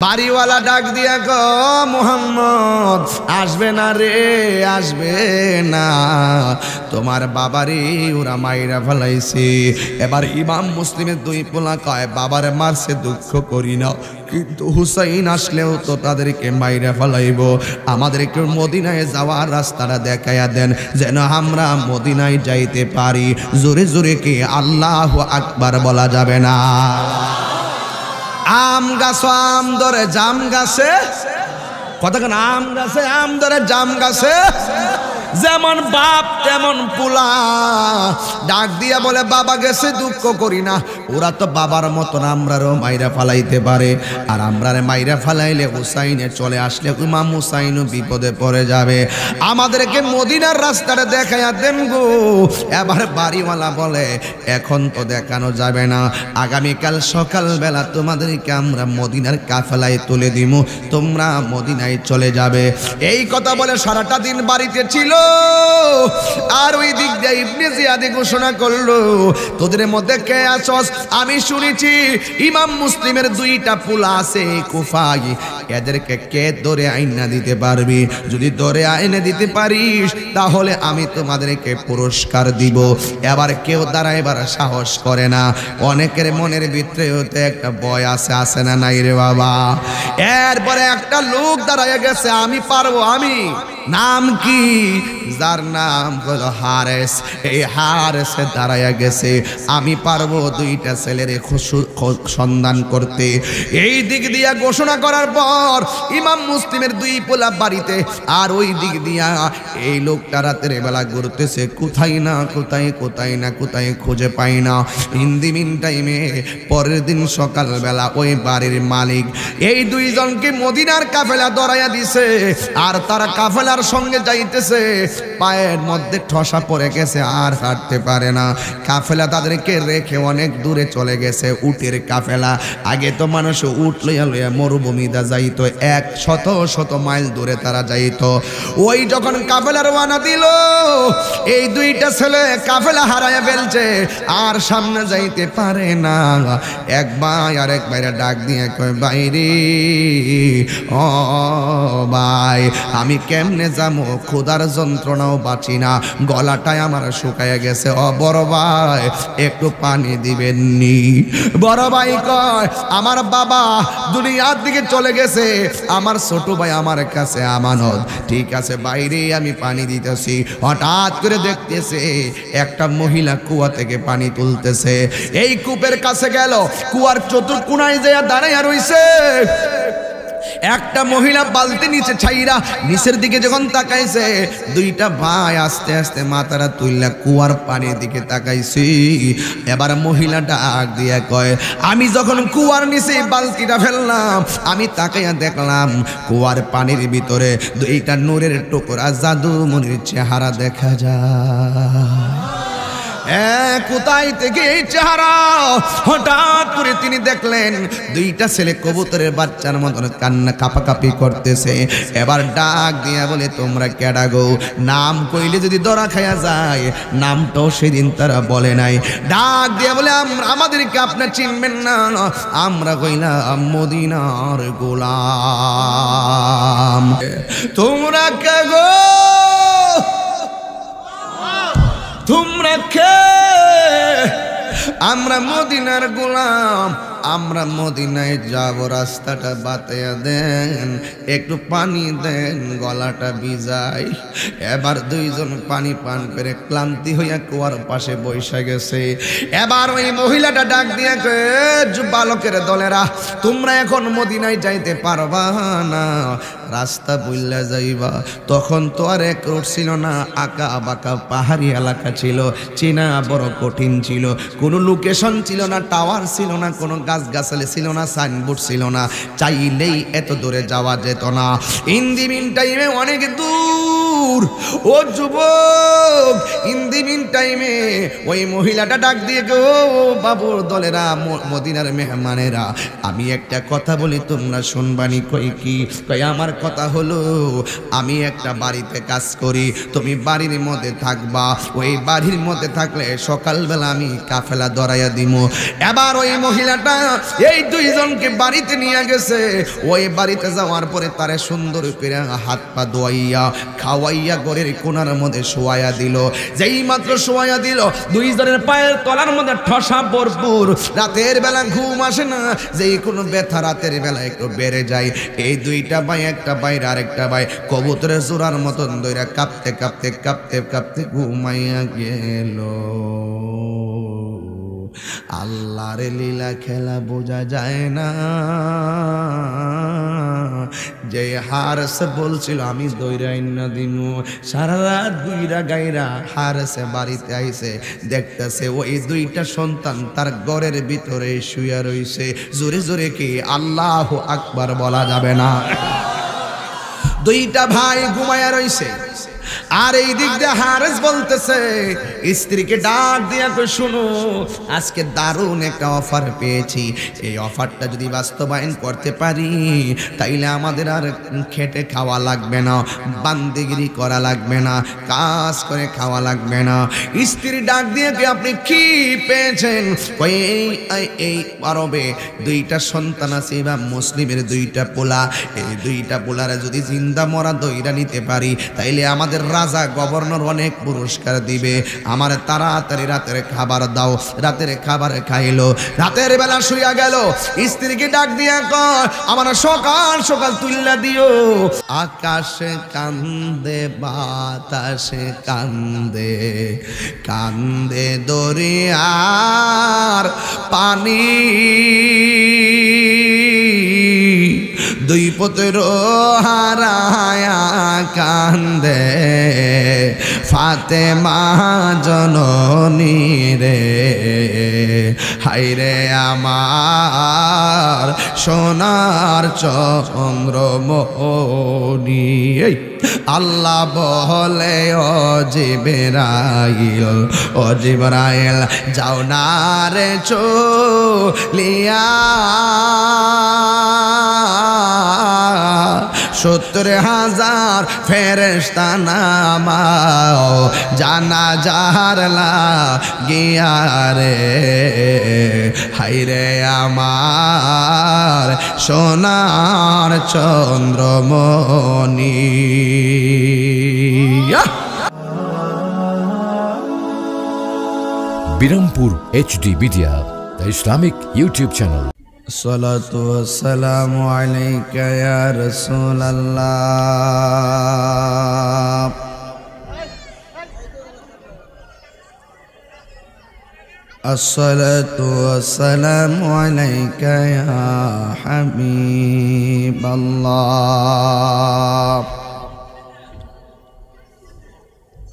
বাড়িওয়ালা ডাক দিয়া গো মুহাম্মদ আসবে না রে, আসবে না, তোমার বাবারে ওরা মাইরা ফেলাইছে। এবার ইমাম মুসলিমের দুই পোলা কয় বাবারে মারছে দুঃখ করি না, কিন্তু হুসাইন আসলেও তো তাদেরকে মাইরা ফেলাইব, আমাদেরকে মদিনায় যাওয়ার রাস্তাটা দেখাইয়া দেন যেন আমরা মদিনায় যাইতে পারি। জোরে জোরে কি আল্লাহু আকবার বলা যাবে না? আম গাছ আম ধরে জাম গাছে, কতক্ষণ আম গাছে আম ধরে জাম গাছে, যেমন বাপ তেমন পোলা। ডাক দিয়া বলে বাবা গেছে দুঃখ করি না, ওরা তো বাবার মতন আমরারও মাইরা ফালাইতে পারে, আর আমরারে মাইরা ফালাইলে হুসাইনে চলে আসলে ইমাম হুসাইনও বিপদে পড়ে যাবে, আমাদেরকে মদিনার রাস্তাটা দেখাইয়া দেন গো। এবার বাড়িওয়ালা বলে এখন তো দেখানো যাবে না, আগামীকাল সকালবেলা তোমাদেরকে আমরা মদিনার কাফেলায় তুলে দিব, তোমরা মদিনায় চলে যাবে। এই কথা বলে সারাটা দিন বাড়িতে ছিল। আর ওই দিক দিয়ে ইবনে জিয়াদে ঘোষণা করলো তোদের মধ্যে কে আছস? আমি শুনেছি ইমাম মুসলিমের দুইটা পোলা আছে কুফায়, এদেরকে কে ধরে আইনা দিতে পারবি? যদি ধরে আইনে দিতে পারিস তাহলে আমি তোমাদেরকে পুরস্কার দিব। এবার কেউ দাঁড়াইবার সাহস করে না, অনেকের মনের ভিতরে হতে একটা ভয় আছে না নাই রে বাবা? এরপরে একটা লোক দাঁড়াইয়া গেছে, আমি পারবো, আমি। নাম কি? যার নাম হলো হারেস। এই হারেসে দাঁড়াইয়া গেছে, আমি পারবো দুইটা ছেলের সন্ধান করতে। এই দিক দিয়া ঘোষণা করার পর ইমাম মুসলিমের দুই পোলা বাড়িতে, আর ওই দিক দিয়া এই লোকটা রাতের বেলা ঘুরতেছে, কোথায় না কোথায় খুঁজে পাই না। ইন দি মিন টাইমে পরের দিন সকালবেলা ওই বাড়ির মালিক এই দুইজনকে মদিনার কাফেলা ধরাইয়া দিছে, আর তারা কাফেলার সঙ্গে যাইতেছে, পায়ের মধ্যে ঠসা পড়ে গেছে, আর হাঁটতে পারে না। কাফেলা তাদেরকে রেখে অনেক দূরে চলে গেছে, উটের কাফেলা। আগে তো মানুষ উট লইয়া লইয়া মরুভূমিতে যাইতো, 100 মাইল দূরে তারা যাইতো। ওই যখন কাফেলা রওনা দিল, এই দুইটা ছেলে কাফেলা হারাইয়া ফেলছে, আর সামনে যাইতে পারে না। এক ভাই আর এক ভাইরা ডাক দিয়ে কয় বাইরে, ও ভাই আমি কেমনে যাবো, ক্ষুধার যন্ত্রণাও বাঁচি না, গলাটায় আমার শুকায় গেছে, ও বড় ভাই একটু পানি দিবেননি? বড় ভাই কয় আমার বাবা দুনিয়ার দিকে চলে গেছে, আমার ছোট ভাই আমার কাছে আমানত। ঠিক আছে বাইরে আমি পানি দিতেছি। হঠাৎ করে দেখতেছে একটা মহিলা কুয়া থেকে পানি তুলতেছে, এই কূপের কাছে গেল, কুয়ার চতুর্কোণায় যেয়ে দাঁড়াইয়া রইছে। একটা মহিলা বালতি নিচে ছাইরা নিচের দিকে যখন তাকাইছে, দুইটা ভাই আস্তে আস্তে মাথাটা তুললা কুয়ার পানির দিকে তাকাইছে। এবার মহিলা ডাক দিয়া কয় আমি যখন কুয়ার নিচে বালতিটা ফেললাম, আমি তাকাইয়া দেখলাম কুয়ার পানির ভিতরে দুইটা নূরের টুকরা জাদু মনির চেহারা দেখা যায়। কোথায় থেকে এই চেহারা? হঠাৎ করে তিনি দেখলেন দুইটা ছেলে কবুতরের বাচ্চার মতন কান্না কাপাকাপি করতেছে। এবার ডাক দিয়া বলে তোমরা কেডা গো? নাম কইলে যদি ধরা খায়া যায়, নামটাও সেদিন তারা বলে নাই। ডাক দিয়া বলে আমাদেরকে আপনার চিনবেন না, আমরা কইলাম মদিনার গোলাম। তোমরা কে গো? তোমরা কে? আমরা মদিনার গোলাম, আমরা মদিনায় যাব, রাস্তাটা বাতাইয়া দেন, একটু পানি দেন, গলাটা ভিজাই। এবার দুইজন পানি পান করে ক্লান্তি হইয়া কুয়ার পাশে বসে গেছে। এবার ওই মহিলাটা ডাক দিয়ে বালকের দলেরা, তোমরা এখন মদিনায় যাইতে পারবা না, রাস্তা বইলা যাইবা। তখন তো আর এক রোড ছিল না, আঁকা বাঁকা পাহাড়ি এলাকা ছিল, চেনা বড় কঠিন ছিল, কোনো লোকেশন ছিল না, টাওয়ার ছিল না, কোনো গাছগাছালি ছিল না, সাইনবোর্ড ছিল না, চাইলেই এত দূরে যাওয়া যেত না। ইন দি মিন টাইমে অনেক দূর দূর। ও যুবক, ইন দি মিন টাইমে ওই মহিলাটা ডাক দিয়ে গো, বাবুর দলেরা, মদিনার মেহমানেরা, আমি একটা কথা বলি তোমরা শুনবানি। কই কি? কই আমার কথা হলো, আমি একটা বাড়িতে কাজ করি, তুমি বাড়ির মধ্যে থাকবা, ওই বাড়ির মধ্যে থাকলে সকালবেলা আমি কাফেলা দরাইয়া দিব। এবার ওই মহিলাটা এই দুইজনকে বাড়িতে নিয়ে গেছে। ওই বাড়িতে যাওয়ার পরে তারে সুন্দর করে হাত পা ধোয়াইয়া খাওয়াইয়া ঘরের কোনার মধ্যে শোয়াইয়া দিল। যেই মাত্র শোয়াইয়া দিল, দুইজনের পায়ের তলার মধ্যে ঠসা ভরপুর। রাতের বেলা ঘুম আসে না, যেই কোনো ব্যথা রাতের বেলা একটু বেড়ে যায়। এই দুইটা ভাই, একটা বাইর আরেকটা ভাই কবুতরের জোড়ার মতন দইরা কাঁপতে কাঁপতে কাঁপতে কাঁপতে ঘুমাইয়া গেল। আল্লাহর লীলা খেলা বোঝা যায় না। যে হারস বলছিল আমি দইরাই না দিনু, সারা রাত দুইরা গাইরা হারসে বাড়িতে আইছে, দেখতেছে ওই দুইটা সন্তান তার ঘরের ভিতরে শুয়ে রইছে। জোরে জোরে কি আল্লাহু আকবার বলা যাবে না? দুইটা ভাই ঘুমায়া রইছে, আর এই দিক দিয়ে হারেস বলতেছে স্ত্রীকে ডাক দিয়া কই, শুনো আজকে দারুণ একটা অফার পেয়েছি, এই অফারটা যদি বাস্তবায়ন করতে পারি তাইলে আমাদের আর খেটে খাওয়া লাগবে না, বান্দিগিরি করা লাগবে না, কাজ করে খাওয়া লাগবে না। স্ত্রী ডাক দিয়ে কই, আপনি কি পেয়েছেন? কই এই আরবে দুইটা সন্তান আছে বা মুসলিমের দুইটা পোলা, এই দুইটা পোলারা যদি জিন্দা মরা দইরা নিতে পারি তাইলে আমাদের রাজা গভর্নর অনেক পুরস্কার দিবে। আমার তাড়াতাড়ি রাতের খাবার দাও। রাতের খাবার খাইলো, রাতের বেলা শুইয়া গেল। স্ত্রীকে ডাক দিয়া কয়, আমার সকাল সকাল তুল্লা দিও। আকাশে কান্দে বাতাসে কান্দে, কান্দে দরিয়ার পানি, দুই পুত্র হারায়া কান্দে ফাতেমা জননী রে। হায়রে আমার সোনার চন্দ্রমণি। আল্লাহ বলে ও জিবরাইল যাও না রে চলিয়া, 70,000 ফেরেশতা নামাও জানাজার লাগিয়া রে। হায়রে আমার সোনার Chandramani. Birampur HD media, the Islamic YouTube channel. আসসালাতু ওয়াসসালামু আলাইকা ইয়া রাসূলাল্লাহ। আসসালাতু ওয়াসসালামু আলাইকা ইয়া হাবিবাল্লাহ।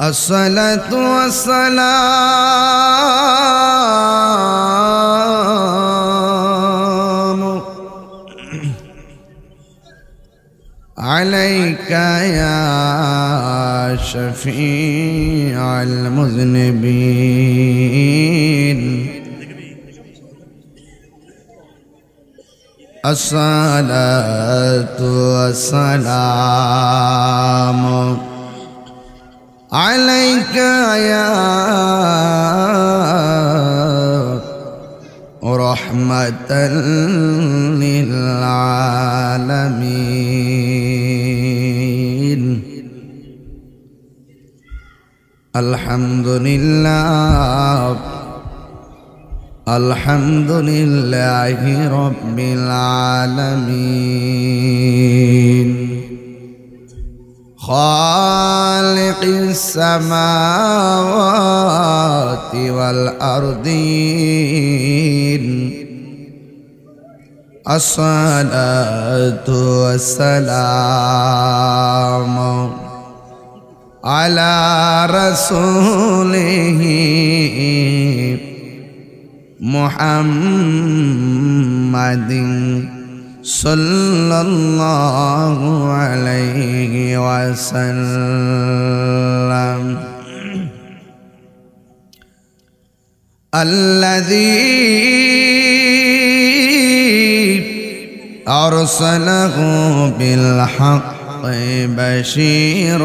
আসসালাতু ওয়াসসালামু আলাইকা ইয়া শফিউল মুযনিবিন। আসসালাতু ওয়াসসালামু আলাইকা ইয়া রাহমাতাল লিল আলামিন। আলহামদুলিল্লাহ, আলহামদুলিল্লাহি রাব্বিল আলামিন। খালিকিস সামাওয়াতি ওয়াল আরদিন। আসসালাতু ওয়াসসালামু আলা রাসূলিহি মুহাম্মাদিন সাল্লাল্লাহু আলাইহি ওয়াসাল্লাম আল্লাযী আরসালাহু বিল হাক্কি বাশীরান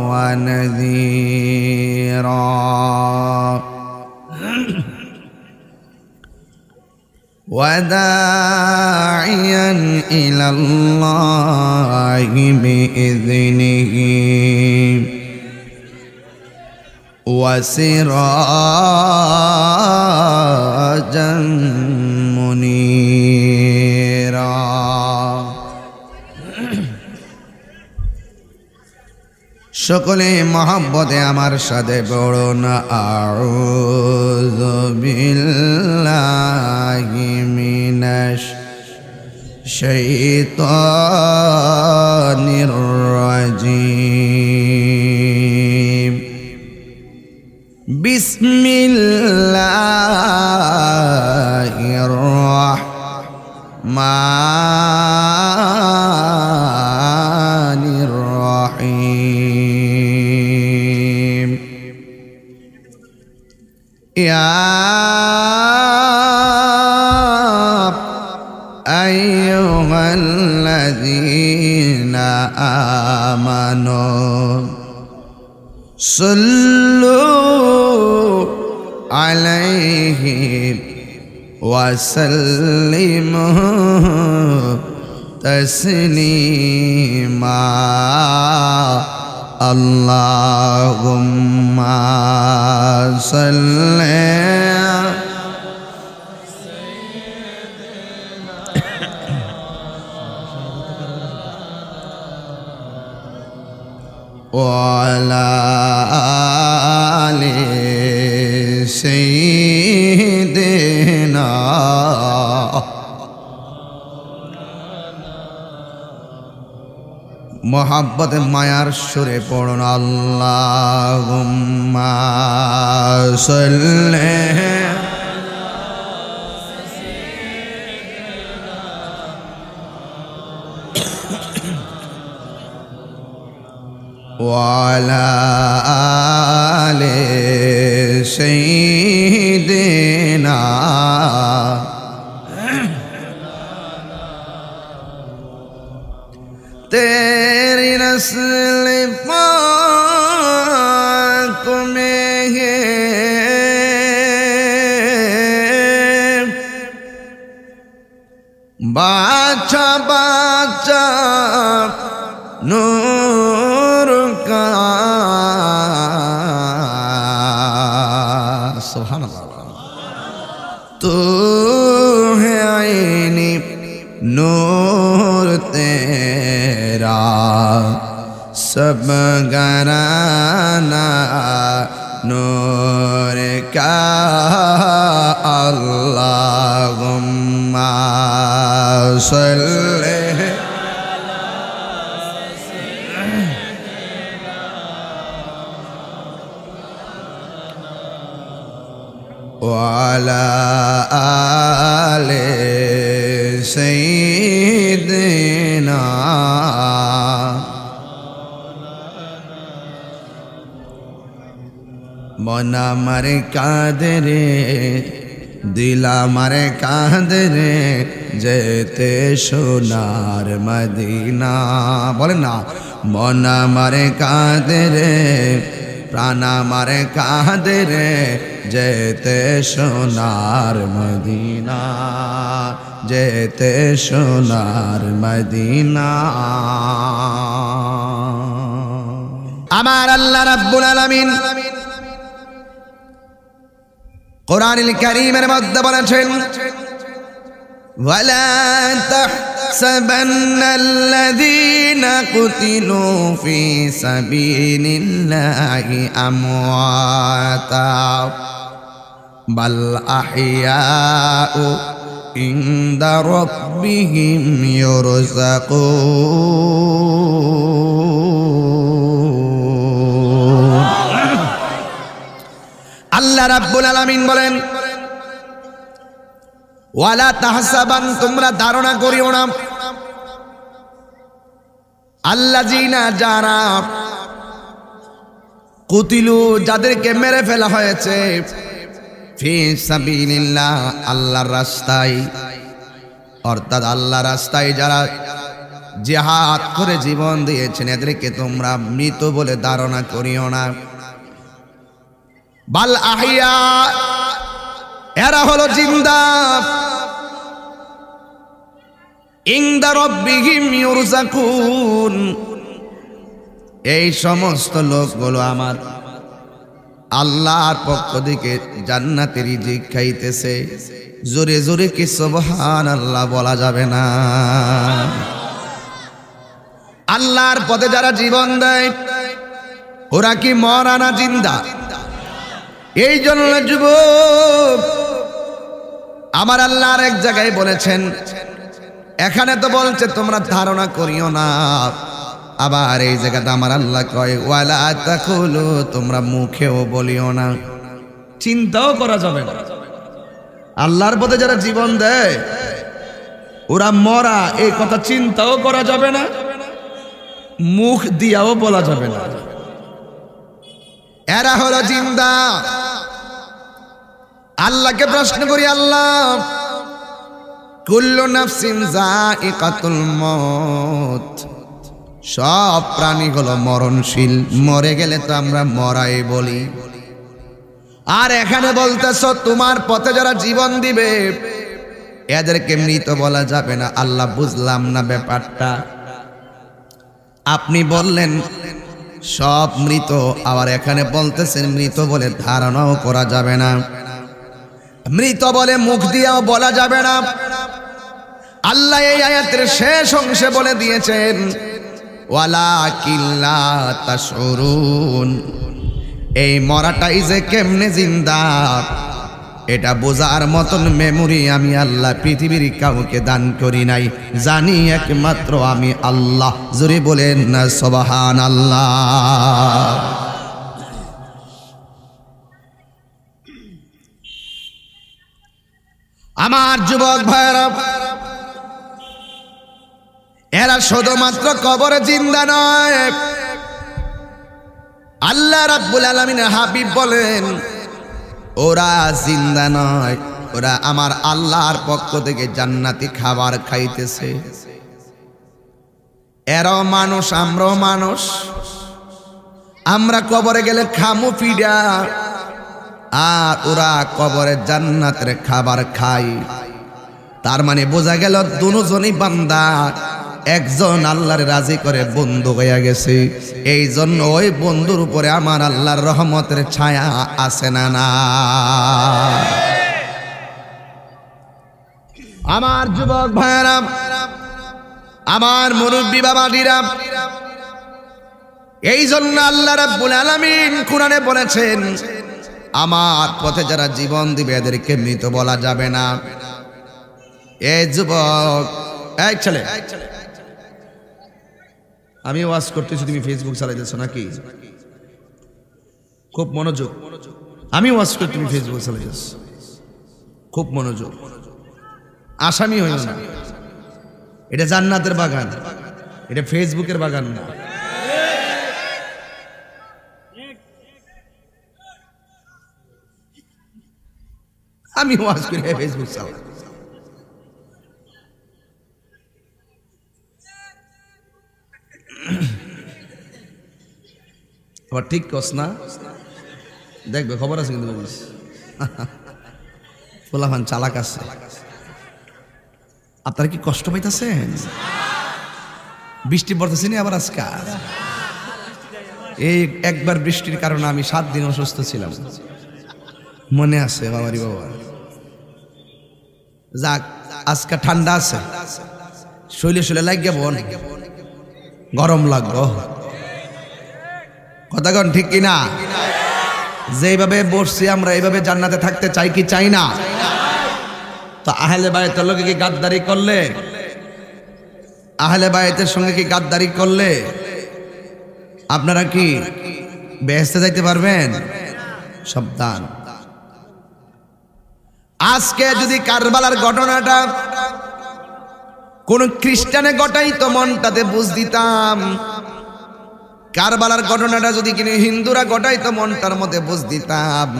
ওয়া নাযীরা وداعيا إلى الله بإذنه وسراجا منيرا সকলে মহব্বতে আমার সাথে পড়ুন আউযু বিল্লাহি মিনাশ শাইতানির রাজীম বিসমিল্লাহির রাহমানির রাহিম ইয়া আইয়ুহাল্লাযীনা আমানু সাল্লু আলাইহি ওয়া সাল্লিমু তাসলিমা আল্লাহুম্মা সাল্লি وعلى آل سيدنا মোহাব্বত মায়ার সুরে পড়ুন আল্লাহুম্মা সাল্লি وعلى آل سيدنا तेरी नस्ल पाक में है बाचा बाचा नूर का सुभान अल्लाह तू है आईनी नूर तेरा सब घराना नूर का अल्लाहुम्मा सल्ली وعلى آل سيدنا মনা মারে কাঁদরে দিলা মারে কাঁদরে যেতে সোনার মদিনা বলেন না মনা মারে কাঁদরে প্রাণা মারে কাঁদরে যেতে সোনার মদিনা যেতে সোনার মদিনা আমার আল্লাহ রাব্বুল আলামিন কোরআনুল কারীমের মধ্যে বলেছেন ওয়ালা তাহসাবান্নাল্লাযীনা কুতিলু ফী সাবিলিল্লাহি আমওয়াতা বাল আহইয়াউ ইনদা রাব্বিহিম ইরযাকুন। আল্লাহ রাব্বুল আলামিন বলেন ওয়ালা তাহসাবান, তোমরা ধারণা করিও না, আল্লাযিনা যারা কুতিলু যাদেরকে মেরে ফেলা হয়েছে ফি সাবিলিল্লাহ আল্লাহর রাস্তায়, অর্থাৎ আল্লাহর রাস্তায় যারা জিহাদ করে জীবন দিয়েছেন এদেরকে তোমরা মৃত বলে ধারণা করিও না। বাল আহিয়া, এরা হলো জিন্দা, ইনদা রাব্বিহিম ইউরযাকুন, এই সমস্ত লোকগুলো আমার আল্লাহর পক্ষ থেকে জান্নাতের রিজিক খাইতেছে। জোরে জোরে কি সুবহানাল্লাহ বলা যাবে না? আল্লাহর পথে যারা জীবন দেয় ওরা কি মরা না জিন্দা? এই জন্য যুবক আমার আল্লাহর এক জায়গায় বলেছেন, এখানে তো বলছে তোমরা ধারণা করিও না, আবার এই জায়গাতে আমার আল্লাহ কয় ওয়ালা তাকুলু, তোমরা মুখেও বলিও না, চিন্তাও করা যাবে না। আল্লাহর পথে যারা জীবন দেয় ওরা মরা, এই কথা চিন্তাও করা যাবে না, মুখ দিয়াও বলা যাবে না। এরা হলো জিন্দা। আল্লাহকে প্রশ্ন করি, আল্লাহ কুল্লু নাফসিন যায়িকাতুল মউত, সব প্রাণী হলো মরণশীল, মরে গেলে তো আমরা মরাই বলি, আর এখানে বলতেছ তোমার পথে যারা জীবন দিবে এদেরকে মৃত বলা যাবে না। আল্লাহ বুঝলাম না ব্যাপারটা, আপনি বললেন সব মৃত, আবার এখানে বলতেছেন মৃত বলে ধারণাও করা যাবে না, মৃত বলে মুখ দিয়েও বলা যাবে না। আল্লাহ এই আয়াতের শেষ অংশে বলে দিয়েছেন ওয়ালাকিন লা তাশউরুন, এই মরাটাই যে কেমনে জিন্দা এটা বোঝার মতন মেমোরি আমি আল্লাহ পৃথিবীর কাউকে দান করি নাই, জানি একমাত্র আমি আল্লাহ। জোরে বলেন না সুবহানাল্লাহ। আমার যুবক ভাইরা, এরা শুধুমাত্র কবরে জিন্দা নয়, আল্লাহ রাব্বুল আলামিনের হাবিব বলেন ওরা জিন্দা নয়, ওরা আমার আল্লাহর পক্ষ থেকে জান্নাতি খাবার খাইতেছে। এরাও মানুষ, আমরাও মানুষ, আমরা কবরে গেলে খামু ফিডা, আর ওরা কবরে জান্নাতের খাবার খায়। তার মানে বোঝা গেল দুজনই বান্দা, একজন আল্লাহর রাজি করে বন্ধু হয়ে গেছে, এই জন্য ওই বন্ধুর উপরে আমার আল্লাহর রহমতের ছায়া আছে না না? আমার যুবক ভাইরা, আমার মুরব্বী বাবাজিরা, এই জন্য আল্লাহ রাব্বুল আলামিন কোরআনে বলেছেন আমার পথে যারা জীবন দিবে এদেরকে মৃত বলা যাবে না। এই যুবক, এই ছেলে, আমি ওয়াজ করতেছি, তুমি ফেসবুক চালাইতেছো নাকি? খুব মনোযোগ। আমি ওয়াজ করি, তুমি ফেসবুক চালাইতেছো, খুব মনোযোগ। আসামি হইও না, এটা জান্নাতের বাগান, এটা ফেসবুকের বাগান না। আমি ওয়াজ করি, ফেসবুক চালাই। আবার ঠিক কস না, দেখবে খবর আছে কিন্তু ফুলাফান চালাক আছে। আপনারা কি কষ্ট পাইতেছেন? বৃষ্টি পড়তেছে না আবার আজকে। এই একবার বৃষ্টির কারণে আমি 7 দিন অসুস্থ ছিলাম, মনে আছে বাবারি বাবা। যাক, আজকে ঠান্ডা আছে, শৈলে শৈলে লাগিয়ে বোন গরম লাগবো। কথাগণ ঠিক কিনা? যেভাবে বসছি আমরা এইভাবে জান্নাতে থাকতে চাই কি চাই না? তো আহলে বায়তের লোকে কি গাদ্দারি করলে, আহলে বায়তের সঙ্গে কি গাদ্দারি করলে আপনারা কি বেহেশতে যাইতে পারবেন? সাবধান। আজকে যদি কারবালার ঘটনাটা কোন খ্রিস্টানে ঘটাইতো মনটাতে বুঝ দিতাম, কারবালার ঘটনাটা যদি কিনে হিন্দুরা ঘটাইতো মনটার মধ্যে বুঝ দিতাম।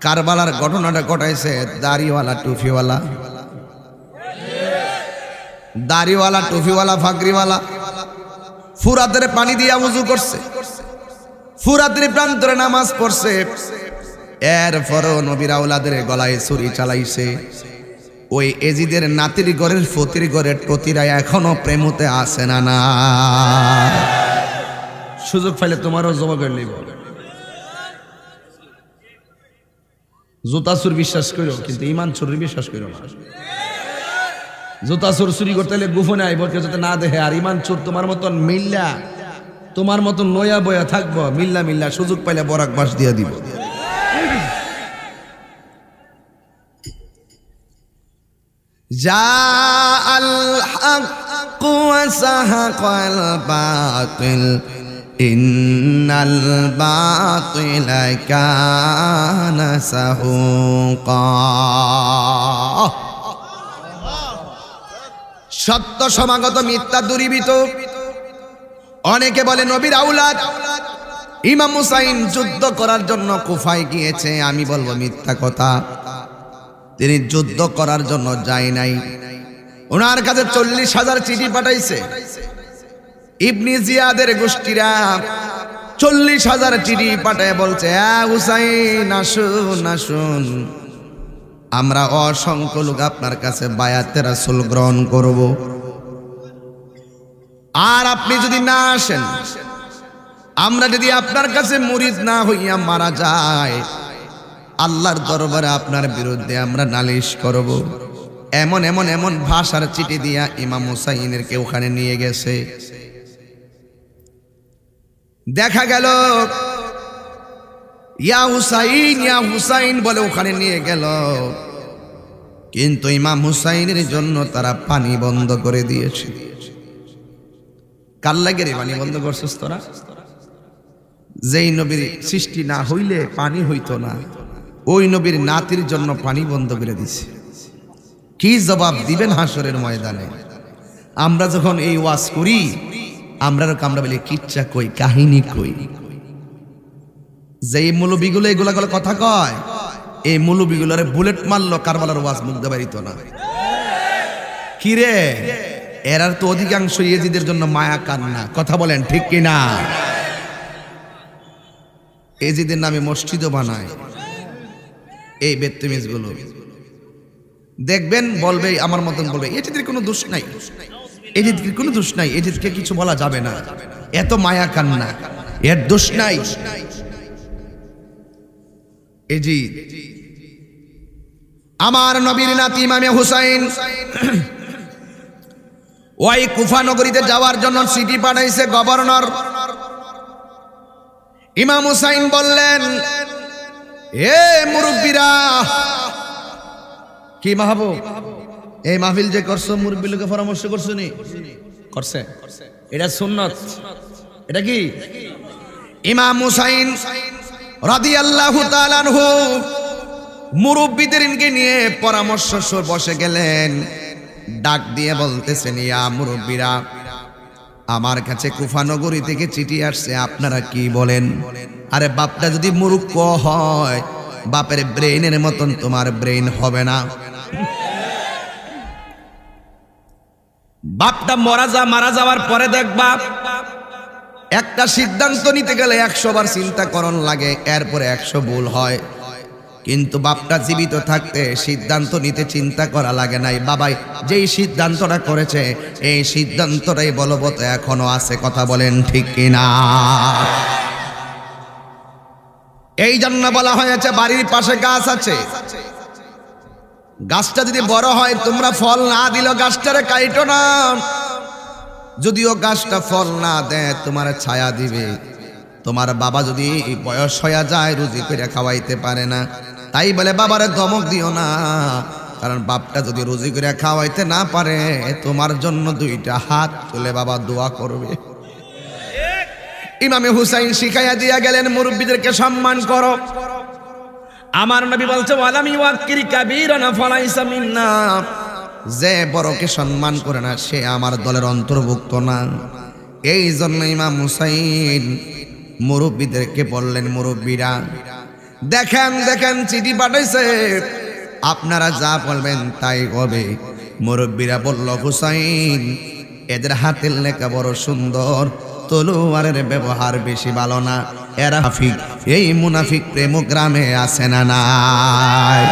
কারবালার ঘটনাটা ঘটাইছে দাড়িওয়ালা টুপিওয়ালা, দাড়িওয়ালা টুপিওয়ালা ফাগরিওয়ালা। ফুরাতের পানি দিয়া উযু করছে, ফুরাতের প্রান্তরে নামাজ পড়ছে, এরপরও নবীর আওলাদের গলায় ছুরি চালাইছে। ওই এজিদের নাতির ঘরের ফতির ঘরের টতিরা এখনো প্রেমতে আসে না। না সুযোগ পাইলে তোমারও জমা করে নিব। জুতা চুর বিশ্বাস করো, কিন্তু ইমান চুরি বিশ্বাস করো না। জুতা চোর চুরি করতে হলে গোপনে আইব, কেউ যাতে না দেখে। আর ইমান চোর তোমার মতন মিল্লা, তোমার মতন নয়া বয়া থাকবো, মিল্লা মিল্লা সুযোগ পাইলে বরাক বাস দিয়ে দিব। জাআল হক ওয়া সাহাকাল বাতিল ইন্নাল বাতিলা কানা সাহুকা। সত্য সমাগত, মিথ্যা দূরীভূত। অনেকে বলে নবীর আওলাদ ইমাম হুসাইন যুদ্ধ করার জন্য কুফায় গিয়েছে। আমি বলবো মিথ্যা কথা। তিনি যুদ্ধ করার জন্য যায় নাই, ওনার কাছে 40,000 চিঠি পাঠাইছে। ইবনে জিয়াদের গোষ্ঠীরা 40,000 চিঠি পাঠায় বলছে, হুসাইন আসুন আসুন, আমরা অসংখ্য লোক আপনার কাছে বায়াতে রাসূল গ্রহণ করব। আর আপনি যদি না আসেন, আমরা যদি আপনার কাছে মুরিদ না হইয়া মারা যায়, আল্লাহর দরবারে আপনার বিরুদ্ধে আমরা নালিশ করব। এমন এমন এমন ভাষার চিঠি দিয়া ইমাম হুসাইনের কে ওখানে নিয়ে গেছে। দেখা গেল ইয়া হুসাইন ইয়া হুসাইন বলে ওখানে নিয়ে গেল, কিন্তু ইমাম হুসাইনের জন্য তারা পানি বন্ধ করে দিয়েছে। কার লাগে রে পানি বন্ধ করছিস তোরা? যেই নবীর সৃষ্টি না হইলে পানি হইতো না, ওই নবীর নাতির জন্য পানি বন্ধ করে দিছে। কি জবাব দিবেন হাসরের ময়দানে? আমরা যখন এই ওয়াজ করি, আমরা বলি কিচ্ছা কই, কাহিনী কই। যেই মৌলবীগুলো এগুলা কথা কয়, এই মৌলবীগুলোরে বুলেট মারলো কারবালার ওয়াজ মুগ্ধ বাড়িত না। কিরে, এরার তো অধিকাংশ ইয়েজিদের জন্য মায়া কান্না। কথা বলেন ঠিক কিনা? এজিদের নামে মসজিদও বানায় এই বেত্তমিজ গুলো। দেখবেন বলবে আমার মতন, বলবে এজিদের কোনো দোষ নাই, এজিদের কোনো দোষ নাই, এজিদকে কিছু বলা যাবে না, এত মায়া কান্না, এর দোষ নাই। এজিদ আমার নবীর নাতি ইমামে হুসাইন ওই কুফা নগরীতে যাওয়ার জন্য চিঠি পাঠাইছে গভর্নর। ইমাম হুসাইন বললেন, এ মুরব্বীরা, কি মাহবুব এই মাহফিল যে করছো, মুরব্বী লোকে পরামর্শ করছো নি? করছে, এটা সুন্নত। এটা কি? ইমাম হুসাইন রাদিয়াল্লাহু তাআলা আনহু মুরব্বীদেরকে নিয়ে পরামর্শ বসে গেলেন। ডাক দিয়ে বলতেছেন, ইয়া মুরব্বীরা, আমার কাছে কুফা নগরী থেকে চিঠি আসছে, আপনারা কি বলেন? আরে বাপটা যদি মূর্খ হয়, বাপের ব্রেইনের মতন তোমার ব্রেইন হবে না। বাপটা মারা যাওয়ার পরে দেখবা একটা সিদ্ধান্ত নিতে গেলে 100 বার চিন্তা করণ লাগে, এরপরে 100 ভুল হয়। কিন্তু বাপটা জীবিত থাকতে সিদ্ধান্ত নিতে চিন্তা করা লাগে নাই। বাবাই যেই সিদ্ধান্তটা করেছে, এই সিদ্ধান্তটাই বলবৎ এখনো আছে। কথা বলেন ঠিক কিনা? এই জন্য বলা হয়েছে, বাড়ির পাশে গাছ আছে, গাছটা যদি বড় হয়, তোমরা ফল না দিলেও গাছটারে কাইটো না। যদিও গাছটা ফল না দেয়, তোমার ছায়া দিবে। তোমার বাবা যদি বয়স হয়ে যায়, রুজি করে খাওয়াইতে পারে না, তাই বলে বাবারে ধমক দিও না, কারণ বাপটা যদি রুজি করে খাওয়াইতে না পারে, তোমার জন্য 2টা হাত তুলে বাবা দোয়া করবে। ইমামে হুসাইন শিখাইয়া দিয়া গেলেন, মুরব্বীদেরকে সম্মান করো। আমার নবী বলছে ওয়ালাম ইউআক্কির কাবীরানা ফালাইসা মিন্না, যে বড়কে সম্মান করে না সে আমার দলের অন্তর্ভুক্ত না। এই জন্য ইমাম হুসাইন মুরব্বীদেরকে বললেন, মুরব্বীরা দেখেন দেখেন চিঠি পাঠাইছে, আপনারা যা বলবেন তাই হবে। মুরব্বীরা বলল, হুসাইন এদের হাতের লেখা বড় সুন্দর, তলোয়ারের ব্যবহার বেশি ভালো না, এরা মুনাফিক। এই মুনাফিক প্রেম গ্রামে আছে না নাই?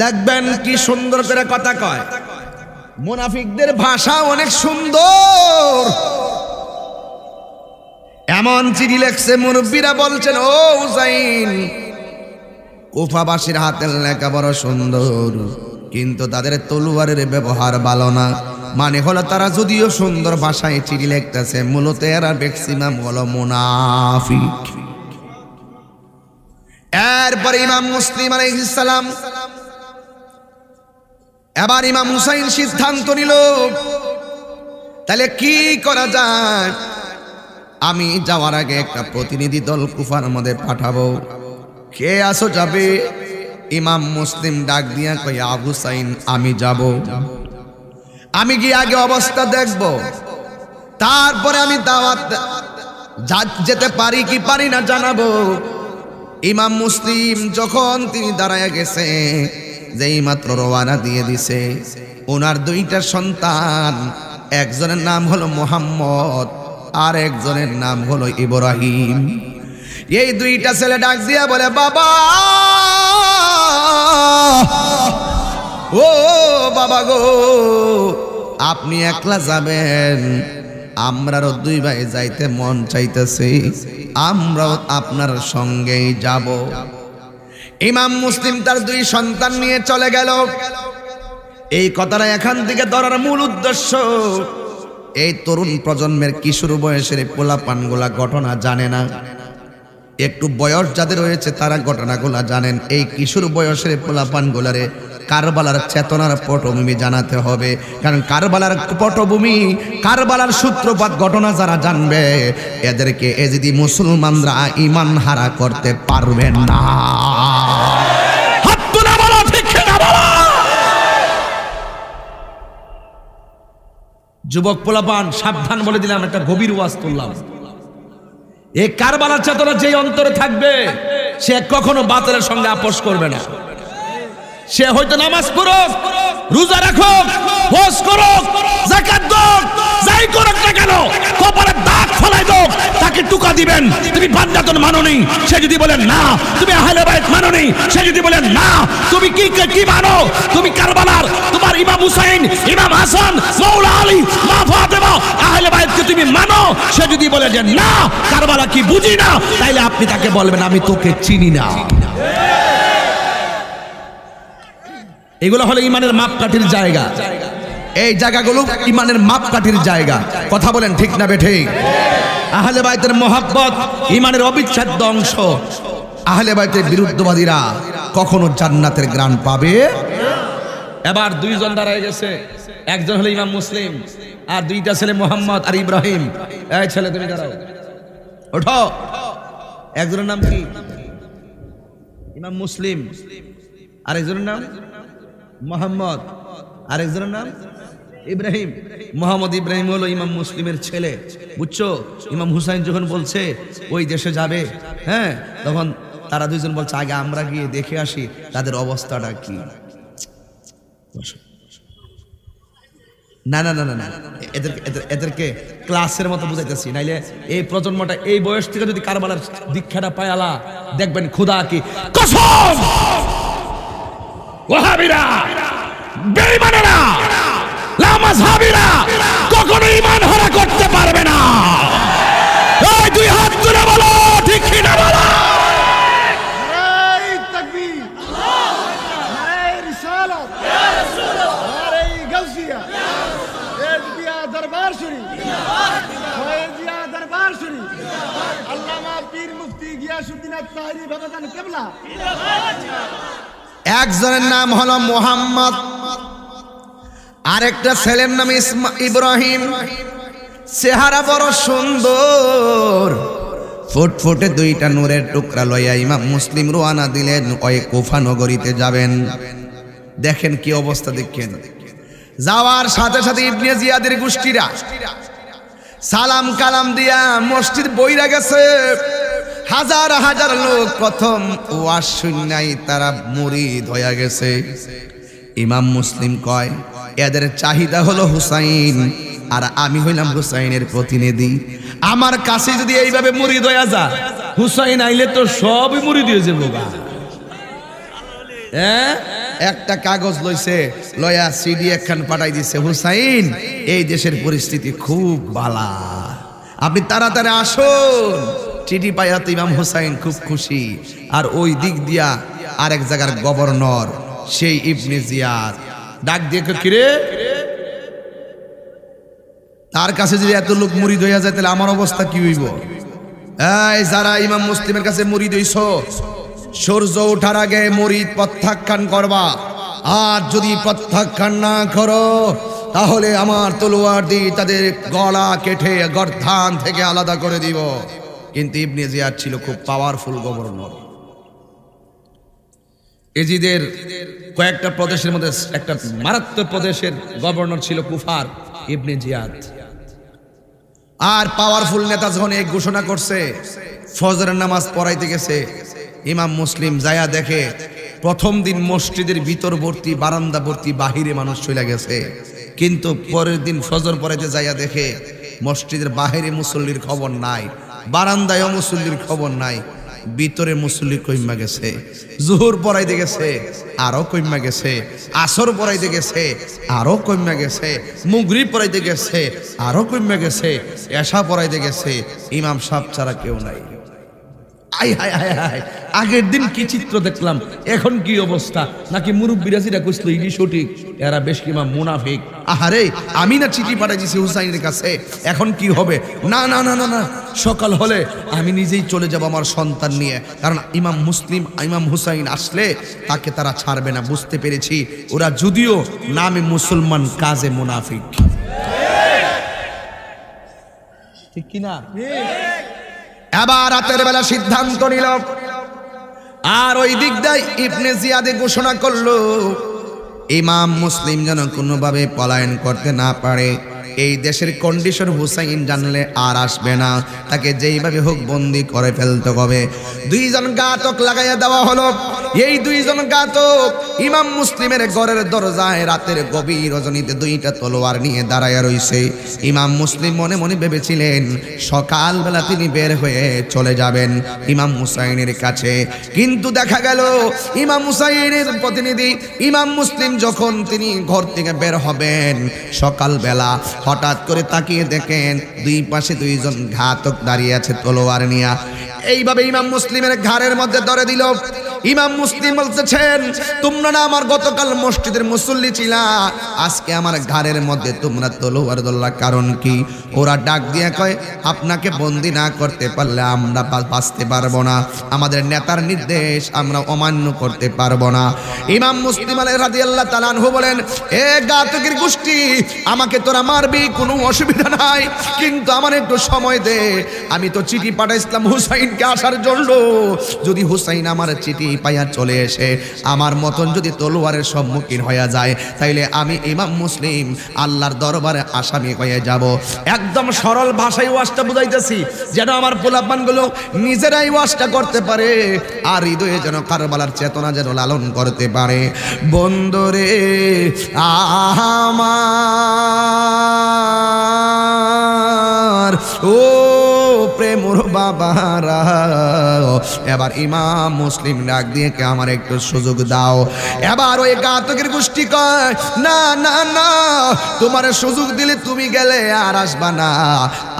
দেখবেন কি সুন্দর করে কথা কয়, মুনাফিকদের ভাষা অনেক সুন্দর। এমন চিঠি লেখছে, মুরব্বীরা বলছেন, ও হুসাইন কুফাবাসীর হাতের লেখা বড় সুন্দর, কিন্তু তাদের তলোয়ারের ব্যবহার ভালো না। মানে হলো তারা যদিও সুন্দর ভাষায় চিঠি লিখতেছে, মূলত এরা ম্যাক্সিমাম হলো মুনাফিক। এরপরে ইমাম মুসলিম আলাইহিস সালাম, এবার ইমাম হুসাইন সিদ্ধান্ত নিল, তাহলে কি করা যায়? আমি যাওয়ার আগে একটা প্রতিনিধি দল কুফার মধ্যে পাঠাবো। কে আসো যাবে? ইমাম মুসলিম ডাক দিয়া কই, আবু হুসাইন আমি যাব, আমি গিয়ে আগে অবস্থা দেখব, তারপরে আমি দাওয়াত যেতে পারি কি পারি না জানাবো। ইমাম মুসলিম যখন তিনি দাঁড়ায় গেছে, যেই মাত্র রওয়ানা দিয়ে দিছে, ওনার দুইটা সন্তান, একজনের নাম হলো মুহাম্মদ আর একজনের নাম হলো ইব্রাহিম। এই দুইটা ছেলে ডাক দিয়া বলে, বাবা ও বাবা গো, আপনি একলা যাবেন? আমরাও দুই ভাই যাইতে মন চাইতেছে, আমরাও আপনার সঙ্গেই যাব। ইমাম মুসলিম তার দুই সন্তান নিয়ে চলে গেল। এই কথাটা এখান থেকে ধরার মূল উদ্দেশ্য, এই তরুণ প্রজন্মের কিশোর বয়সের পোলাপানগুলা ঘটনা জানে না। একটু বয়স যাদের রয়েছে তারা ঘটনাগুলা জানেন। এই কিশোর বয়সের পোলাপানগুলারে কারবালার চেতনার পটভূমি জানাতে হবে, কারণ কারবালার পটভূমি, কারবালার সূত্রপাত ঘটনা যারা জানবে, এদেরকে এজিদি মুসলমানরা ঈমান হারা করতে পারবে না। যুবক পোলাপান সাবধান বলে দিলাম, একটা গভীর ওয়াজ তুললাম। এই কারবালার চেতনা যে অন্তরে থাকবে, সে কখনো বাতিলের সঙ্গে আপোষ করবে না। সে হয়তো নামাজ পড়ো, রোজা রাখো, হজ করো, যাকাত দাও, যাই করুক না কেন, কপালে দাগ ফলাই দাও, তাকে টুকা দিবেন। তুমি বান্দাতন মানোনি, সে যদি বলে না। তুমি আহলে বাইত মানোনি, সে যদি বলে না। তুমি কি মানো? তুমি কারবালার তোমার ইমাম হুসাইন, ইমাম হাসান, মাওলা আলী, মা ফাতেমা, আহলে বাইতকে তুমি মানো, সে যদি বলে যে না, কারবালা কি বুঝি না, তাইলে আপনি তাকে বলবেন আমি তোকে চিনি না। এগুলো হলো ইমানের মাপকাঠির জায়গা। এই জায়গাগুলো ইমানের মাপকাঠির জায়গা। কথা বলেন ঠিক না বেঠিক? আহলে বাইতের মহব্বত ইমানের অবিচ্ছেদ্য অংশ। আহলে বাইতের বিরুদ্ধবাদীরা কখনো জান্নাতের গ্রাণ পাবে। এবার দুইজন দাঁড়ায় গেছে, একজন হলো ইমাম মুসলিম আর দুইটা ছেলে মুহাম্মদ আর ইব্রাহিম। এই ছেলে তুমি দাঁড়াও, ওঠো। একজনের নাম কি? ইমাম মুসলিম। আর একজনের নাম মুহাম্মদ, আর একজনের নাম ইব্রাহিম। মোহাম্মদ ইব্রাহিম হলো ইমাম মুসলিমের ছেলে, বুঝছো? ইমাম হুসাইন যখন বলছে ওই দেশে যাবে, হ্যাঁ, তখন তারা দুইজন বলছে আগে আমরা গিয়ে দেখে আসি তাদের অবস্থাটা কি। না না না না না, এদেরকে ক্লাসের মতো বুঝাইতেছি, নাইলে এই প্রজন্মটা এই বয়স থেকে যদি কারবালার দীক্ষাটা পায়, আলা দেখবেন খোদা কি কসম, ওয়াহাবিরা, বেঈমানেরা, লামাযহাবিরা কখনো ঈমান হারা করতে পারবে না। এই দুই হাত তুলে বলো ঠিক কি না বলো। নারে তাকবীর, নারে রিসালাত, ইয়া রাসূলুল্লাহ, নারে গাউসিয়া, এজিয়া দরবার শরীফ, এজিয়া দরবার শরীফ, আল্লামা পীর মুফতি গিয়াসউদ্দিন আত-তাহরি বাবাজান কিবলা। একজনের নাম হলো মুহাম্মদ, আরেকটা ছেলের নাম ইব্রাহিম। চেহারা বড় সুন্দর, ফুটফুটে দুইটা নূরের টুকরা লইয়া ইমাম মুসলিম রওনা দিলেন ওই কুফা নগরীতে যাবেন। দেখেন কি অবস্থা, দেখেন যাওয়ার সাথে সাথে ইবনে জিয়াদের গোষ্ঠীরা সালাম কালাম দিয়া মসজিদ বইরা গেছে। হাজার হাজার লোক প্রথম ওয়াজ শুনাই তারা মুরিদ হয়ে গেছে। ইমাম মুসলিম কয় এদের চাহিদা হলো হুসাইন, আর আমি হইলাম হুসাইনের প্রতিনিধি। আমার কাছে যদি এইভাবে মুরিদ হয়ে যা, হুসাইন আইলে তো সবই মুরিদ হয়ে যাবো। একটা কাগজ লইছে, লয়া সিডি একখান পাঠাই দিছে, হুসাইন এই দেশের পরিস্থিতি খুব বালা, আপনি তাড়াতাড়ি আসুন। চিঠি পাইয়া তো ইমাম হুসাইন খুব খুশি। আর ওই দিক দিয়া আরেক জায়গার গভর্নর সেই ইবনে জিয়াদ ডাক দিয়ে কিরে, তার কাছে যদি এত লোক মুরিদ হইয়া যায় তাহলে আমার অবস্থা কি হইব? এই যারা ইমাম মুসলিমের কাছে মুরিদ হইছ, সূর্য ওঠার আগে মুরিদ প্রত্যাখ্যান করবা, আর যদি প্রত্যাখ্যান না করো তাহলে আমার তলোয়ার দিয়ে তাদের গলা কেটে গর্দান থেকে আলাদা করে দিব। কিন্তু ইবনে জিয়াদ ছিল খুব পাওয়ারফুল গভর্নর। এজিদের কয়েকটা প্রদেশের মধ্যে একটা মারাত্মক প্রদেশের গভর্নর ছিল কুফার ইবনে জিয়াদ। আর পাওয়ারফুল নেতা যখন এই ঘোষণা করছে, ফজরের নামাজ পড়াইতে গেছে, ইমাম মুসলিম যায়া দেখে প্রথম দিন মসজিদের ভিতরবর্তী বারান্দাবর্তী বাহিরে মানুষ চলে গেছে, কিন্তু পরের দিন ফজর পড়াইতে যাইয়া দেখে মসজিদের বাহিরে মুসল্লির খবর নাই, বারান্দায়ও মুসল্লির খবর নাই, ভিতরে মুসল্লি কইমা গেছে। জোহর পড়াইতে গেছে আরো কইমা গেছে, আসর পড়াইতে গেছে আরো কইমা গেছে, মাগরিব পড়াইতে গেছে আরো কইমা গেছে, এশা পড়াইতে গেছে, ইমাম সাহেব ছাড়া কেউ নাই। আই হায় হায় হায়, আগের দিন কি চিত্র দেখলাম, এখন কি অবস্থা? নাকি মুরব্বীরা যেটা কইছিল ইডি সঠিক, এরা বেশ কিমা মুনাফিক। আহারে, আমি না চিঠি পাঠাই দিছি হুসাইনের কাছে, এখন কি হবে? না না না না না, সকাল হলে আমি নিজেই চলে যাব আমার সন্তান নিয়ে, কারণ ইমাম মুসলিম ইমাম হুসাইন আসলে তাকে তারা ছাড়বে না। বুঝতে পেরেছি ওরা যদিও নামে মুসলমান, কাজে মুনাফিক। ঠিক কিনা? এবার রাতের বেলা সিদ্ধান্ত নিল, আর ওই দিক দিয়ে ইবনে জিয়াদে ঘোষণা করলো ইমাম মুসলিম যেন কোনোভাবে পলায়ন করতে না পারে। এই দেশের কন্ডিশন হুসাইন জানলে আর আসবে না, তাকে যেইভাবে হোক বন্দি করে ফেলতে হবে। দুইজন ঘাতক লাগাইয়া দেওয়া হলো। এই দুইজন ঘাতক ইমাম মুসলিমের ঘরের দরজায় রাতের গভীর রজনীতে দুইটা তলোয়ার নিয়ে দাঁড়াইয়া রইছে। ইমাম মুসলিম মনে মনে ভেবেছিলেন সকালবেলা তিনি বের হয়ে চলে যাবেন ইমাম হুসাইনের কাছে, কিন্তু দেখা গেল ইমাম হুসাইনের প্রতিনিধি ইমাম মুসলিম যখন তিনি ঘর থেকে বের হবেন সকালবেলা, হঠাৎ করে তাকিয়ে দেখেন দুই পাশে দুইজন ঘাতক দাঁড়িয়ে আছে তলোয়ার নিয়ে। এইভাবে ইমাম মুসলিমের ঘাড়ের মধ্যে ধরে দিল। ইমাম মুসলিম বলতেছেন, তোমরা না আমার গতকাল মসজিদের মুসল্লি ছিলা, আজকে আমার ঘাড়ের মধ্যে তোমরা তলোয়ার ধরলা, কারণ কি? ওরা ডাক দিয়ে কয়, আপনাকে বন্দি না করতে পারলে আমরা বাঁচতে পারবো না, আমাদের নেতার নির্দেশ আমরা অমান্য করতে পারবো না। ইমাম মুসলিম রাদিয়াল্লাহু তাআলা আনহু বলেন, এ ঘাতকের গোষ্ঠী, আমাকে তোরা মারবি, কোনো অসুবিধা নাই, কিন্তু আমার একটু সময় দে। আমি তো চিঠি পাঠাইছিলাম হুসাইনকে আসার জন্য, যদি হুসাইন আমার চিঠি পাইয়া চলে এসে আমার মতন যদি তলোয়ারের সম্মুখীন হয়ে যায়, তাইলে আমি ইমাম মুসলিম আল্লাহর দরবারে আসামি হয়ে যাব। একদম সরল ভাষায় ওয়াজটা বুঝাইতেছি, যেন আমার পোলাপানগুলো নিজেরাই ওয়াজটা করতে পারে, আর হৃদয়ে যেন কারবালার চেতনা যেন লালন করতে পারে। বন্ধুরে আমার ও প্রেমর বাবারা, এবার ইমাম মুসলিম ডাক দিয়ে কে আমার একটু সুযোগ দাও। এবার ওই ঘাতকের গোষ্ঠী কয়, না না না, তোমার সুযোগ দিলে তুমি গেলে আর আসবা না,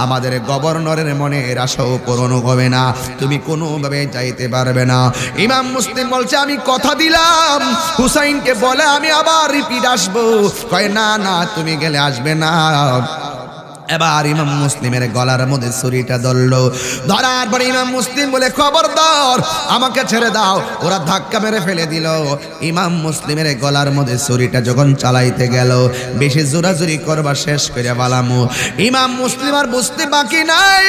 আমাদের গভর্নরের মনের আশাও পূরণ হবে না, তুমি কোনোভাবে যাইতে পারবে না। ইমাম মুসলিম বলছে, আমি কথা দিলাম হুসাইনকে বলে আমি আবার রিপিট আসবো। কয় না না, তুমি গেলে আসবে না। এবার ইমাম মুসলিমের গলার মধ্যে ছুরিটা ধরলো, ধরার পরে ইমাম মুসলিম বলে খবরদার আমাকে ছেড়ে দাও। ওরা ধাক্কা মেরে ফেলে দিল। ইমাম মুসলিমের গলার মধ্যে ছুরিটা যখন চালাইতে গেল, বেশি জোরাজুরি করবা শেষ করে বালামু। ইমাম মুসলিম আর বুঝতে বাকি নাই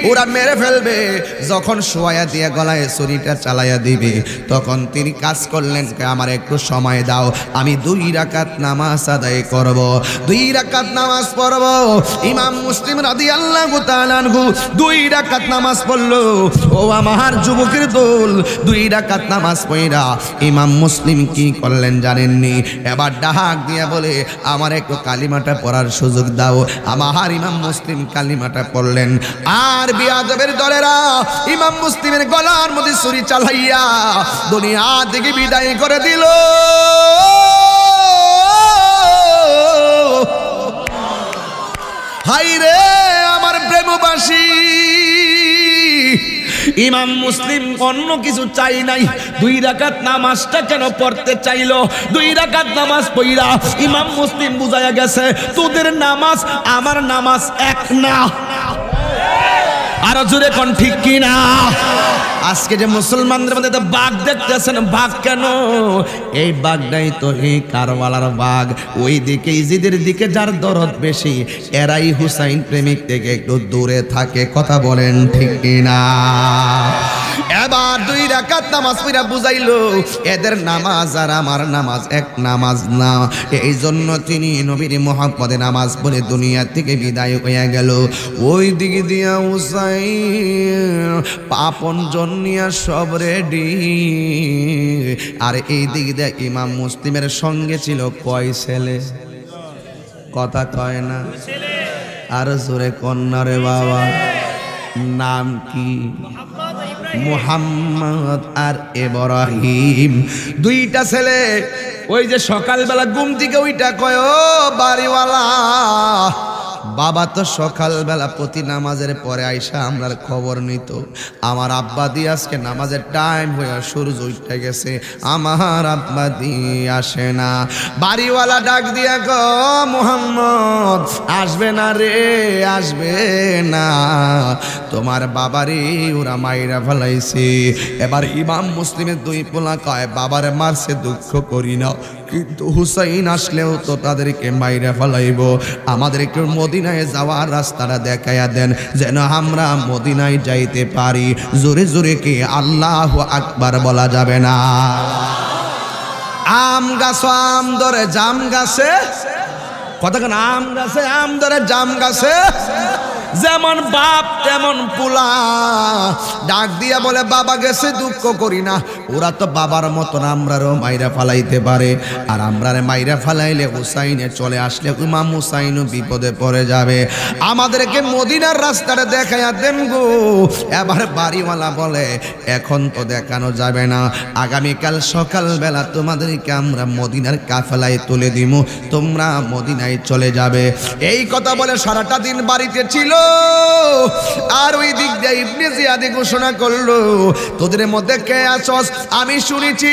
ওরা মেরে ফেলবে। যখন শোয়া দিয়ে গলায় ছুরিটা চালাইয়া দিবে, তখন তিনি কাজ করলেন, আমার একটু সময় দাও, আমি 2 রাকাত নামাজ আদায় করব, 2 রাকাত নামাজ পড়ব। ইমাম মুসলিম রাদিয়াল্লাহু তাআলা আনহু 2 রাকাত নামাজ পড়লো। ও আমার যুবকের দল, 2 রাকাত নামাজ পড়া ইমাম মুসলিম কি করলেন জানেননি? এবার ডাক দিয়া বলে আমার একটু কালিমাটা পড়ার সুযোগ দাও। আমার ইমাম মুসলিম কালিমাটা পড়লেন। আর বিয়াদবের দলেরা ইমাম মুসলিমের গলার মধ্যে ছুরি চালাইয়া দুনিয়া থেকে বিদায় করে দিল। হাই রে আমার প্রেমবাসী, ইমাম মুসলিম অন্য কিছু চাই নাই, 2 রাকাত নামাজটা কেন পড়তে চাইলো? 2 রাকাত নামাজ পড়া ইমাম মুসলিম বুঝাইয়া গেছে তোদের নামাজ আমার নামাজ এক না। আরো জোরে কোন ঠিক কিনা? আজকে যে মুসলমানদের মধ্যে বাঘ দেখতেছেন, বাঘ কেন? এই বাঘটাই তো এই কারওয়ালার বাঘ। ওই দিকে ইজিদের দিকে যার দরদ বেশি, এরাই হুসাইন প্রেমিক থেকে একটু দূরে থাকে। কথা বলেন ঠিক কিনা? এবার 2 রাকাত নামাজ পড়া বুঝাইলো এদের নামাজ আর আমার নামাজ এক নামাজ না। এই জন্য তিনি নবীর মুহাম্মদে নামাজ পড়ে দুনিয়া থেকে বিদায় হয়ে গেল। ওই দিকে দিয়া হুসাইন পাপন জন্নিয়া সব রেডি। আর এই দিক দিয়ে ইমাম মুসলিমের সঙ্গে ছিল কয় ছেলে? কথা কয় না, আর জোরে কন্যা রে বাবা। নাম কি? মুহাম্মদ আর ইব্রাহিম, 2টা ছেলে। ওই যে সকালবেলা ঘুম থেকে ওইটা কয় ও বাড়িওয়ালা, বাবা তো সকালবেলা প্রতি নামাজের পরে আইসা আমরার খবর নিত। আমার আব্বা দি আজকে নামাজের টাইম হয়ে সূর্য উঠে গেছে, আমার আব্বা দি আসে না। বাড়িওয়ালা ডাক দিয়া গো মুহাম্মদ আসবে না রে, আসবে না, তোমার বাবারে ওরা মাইরা ফেলাইছে। এবার ইমাম মুসলিমের 2 পোলা কয় বাবারে মারছে দুঃখ করি না, কিন্তু হুসাইন আসলেও তো তাদেরকে মাইরা ফেলাইব। আমাদেরকে মদিনায় যাওয়ার রাস্তাটা দেখাইয়া দেন যেন আমরা মদিনায় যাইতে পারি। জোরে জোরে কি আল্লাহু আকবার বলা যাবে না? আম গাছ আম ধরে জাম গাছে, কতক্ষণ আম গাছে আম ধরে জাম গাছে, যেমন বাপ তেমন পোলা। ডাক দিয়া বলে বাবা গেছে দুঃখ করি না, ওরা তো বাবার মতন আমরারও মাইরা ফালাইতে পারে। আর আমরারে মাইরা ফালাইলে হুসাইনে চলে আসলে ইমাম হুসাইনও বিপদে পড়ে যাবে। আমাদেরকে মদিনার রাস্তাটা দেখাইয়া দেন গো। এবার বাড়িওয়ালা বলে এখন তো দেখানো যাবে না, আগামীকাল সকালবেলা তোমাদেরকে আমরা মদিনার কাফেলায় তুলে দিব, তোমরা মদিনায় চলে যাবে। এই কথা বলে সারাটা দিন বাড়িতে ছিল। আর ওই দিক দিয়ে ইবনে জিয়াদ ঘোষণা করলো তোদের মধ্যে কে আছস? আমি শুনেছি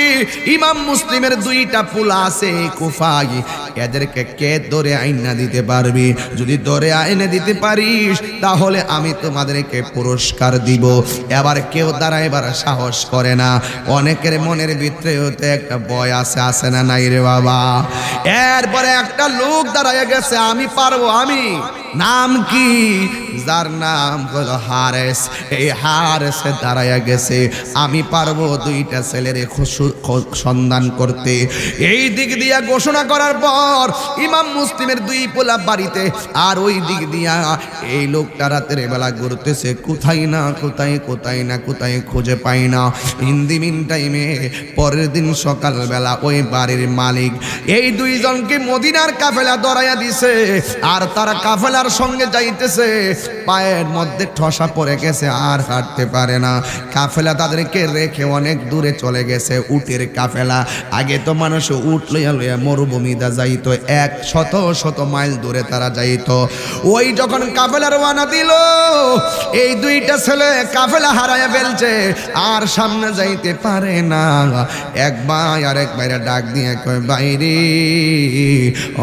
ইমাম মুসলিমের 2টা পোলা আছে কুফায়, এদেরকে কে ধরে আইনা দিতে পারবি? যদি ধরে আইনে দিতে পারিস তাহলে আমি তোমাদেরকে পুরস্কার দিব। এবার কেউ দাঁড়াইবার সাহস করে না, অনেকের মনের ভিতরে হতে একটা ভয় আছে না নাই রে বাবা? এরপরে একটা লোক দাঁড়াইয়া গেছে, আমি পারবো, আমি। নাম কি? যার নাম হলো হারেস। এই হারেসে দাঁড়াইয়া গেছে, আমি পারবো 2টা ছেলের সন্ধান করতে। এই দিক দিয়া ঘোষণা করার পর ইমাম মুসলিমের 2 পোলা বাড়িতে, আর ওই দিক দিয়া এই লোকটা রাতের বেলা ঘুরতেছে, কোথায় না কোথায় খুঁজে পাই না। ইন টাইমে পরের দিন সকালবেলা ওই বাড়ির মালিক এই 2 জনকে মদিনার কাফেলা ধরাইয়া দিছে। আর তারা কাফেলার সঙ্গে যাইতেছে, পায়ের মধ্যে ঠসা পড়ে গেছে, আর হাঁটতে পারে না। কাফেলা তাদেরকে রেখে অনেক দূরে চলে গেছে, উটের কাফেলা। আগে তো মানুষ উট লইয়া লইয়া মরুভূমিতে যাই যাইতো, 100 মাইল দূরে তারা যাইতো। ওই যখন কাফেলা রওনা দিল, এই দুইটা ছেলে কাফেলা হারায়া ফেলছে, আর সামনে যাইতে পারে না। এক ভাই আর এক ভাইরা ডাক দিয়ে কয়, ভাইরে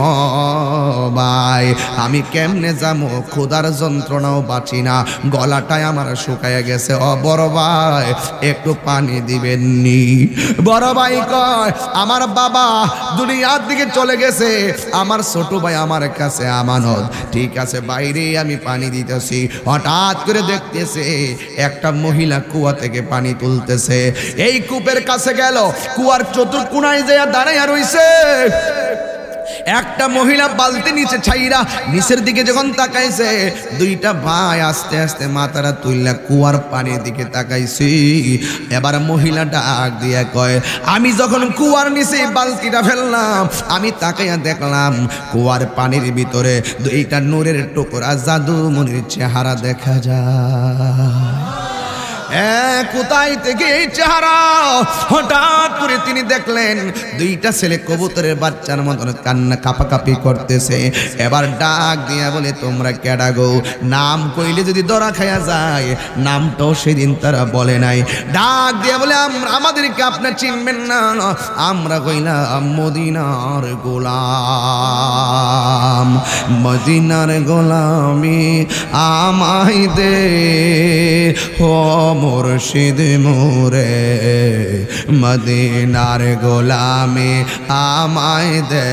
ও ভাই, আমি কেমনে যাবো? ক্ষুধার যন্ত্রণাও বাঁচি না, গলাটায় আমার শুকায় গেছে। ও বড় ভাই, একটু পানি দিবেননি? বড় ভাই কয়, আমার বাবা দুনিয়ার দিকে চলে গেছে, আমার ছোট ভাই আমার কাছে আমানত। ঠিক আছে বাইরে, আমি পানি দিতেছি। হঠাৎ করে দেখতেছে একটা মহিলা কুয়া থেকে পানি তুলতেছে। এই কূপের কাছে গেল, কুয়ার চতুর্কোণায় যেয়া দাঁড়াইয়া রইছে। একটা মহিলা বালতি নিচে ছাইরা নিচের দিকে যখন তাকাইছে, দুইটা ভাই আস্তে আস্তে মাথাটা তুললা কুয়ার পানির দিকে তাকাইছি। এবার মহিলা ডাক দিয়ে কয়, আমি যখন কুয়ার নিচে বালতিটা ফেললাম, আমি তাকাইয়া দেখলাম কুয়ার পানির ভিতরে দুইটা নূরের টুকরা জাদুমণির চেহারা দেখা যায়। কোথায় থেকে এই চেহারা? হঠাৎ করে তিনি দেখলেন দুইটা ছেলে কবুতরের বাচ্চার মতন কান্না কাপাকাপি করতেছে। এবার ডাক দিয়া বলে, তোমরা কেডা গো? নাম কইলে যদি ধরা খায়া যায়, নামটাও সেদিন তারা বলে নাই। ডাক দিয়া বলে, আমাদেরকে আপনি চিনবেন না, আমরা কইলাম মদিনার গোলাম। মদিনার গোলামি আমায় দে ও মুর্শিদ মোরে, মদিনার গোলামি আমায় দে।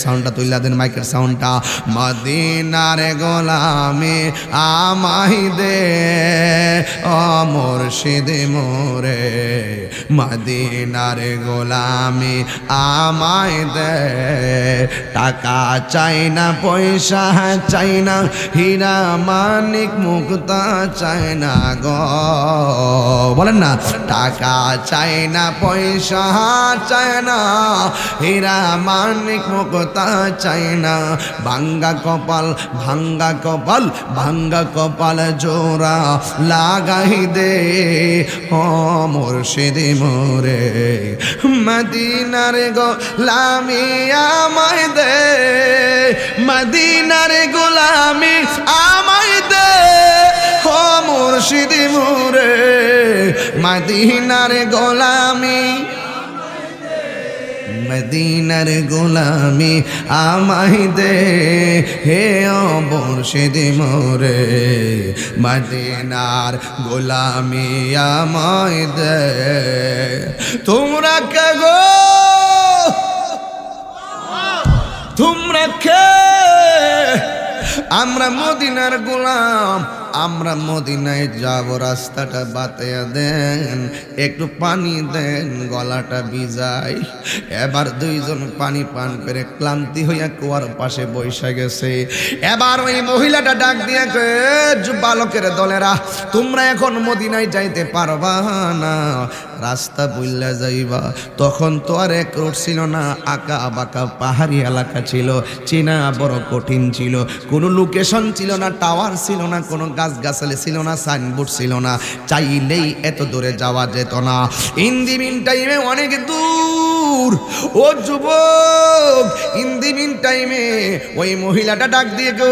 সাউন্ডটা তুইলা দেন, মাইকের সাউন্ডটা। মদিনার গোলামি আমায় দে ও মুর্শিদ মোরে, মদিনার গোলামি আমায় দে। টাকা চাই না, পয়সা চাই না, হীরা মানিক মুক্তা চাই না গো, বলেন না। টাকা চাই না, পয়সা চাই না, হীরা মানিক মুক্তা চাই না। ভাঙ্গা কপাল, ভাঙ্গা কপাল, ভাঙ্গা কপাল জোড়া লাগাই দে ও মুর্শিদ মোরে, মদিনার গোলামি আমায় দে, মদিনার গোলামি আমায় দে ও মুর্শিদ মোরে, মদিনার গোলামি, মদিনার গোলামি আমায় দে হে ও মুর্শিদ মোরে, মদিনার গোলামি আমায় দে। তোমরা কে গো? তোমরা কে? আমরা মদিনার গোলাম, আমরা মদিনায় যাব, রাস্তাটা বাতায়া দেন, একটু পানি দেন, গলাটা ভিজাই। এবার দুইজন পানি পান করে ক্লান্তি হইয়া কুয়ার পাশে বসে গেছে। এবার ওই মহিলাটা ডাক দিয়ে কয়, বালকের দলেরা, তোমরা এখন মদিনায় যাইতে পারবা না, রাস্তা বইলা যাইবা। তখন তো আর এক রোড ছিল না, আঁকা বাঁকা পাহাড়ি এলাকা ছিল, চেনা বড় কঠিন ছিল, কোনো লোকেশন ছিল না, টাওয়ার ছিল না, কোনো গাছগাছালি ছিল না, সাইনবোর্ড ছিল না, চাইলেই এত দূরে যাওয়া যেত না। ইন দি মিন টাইমে অনেক দূর। ও যুবক, ইন দি মিন টাইমে ওই মহিলাটা ডাক দিয়ে গো,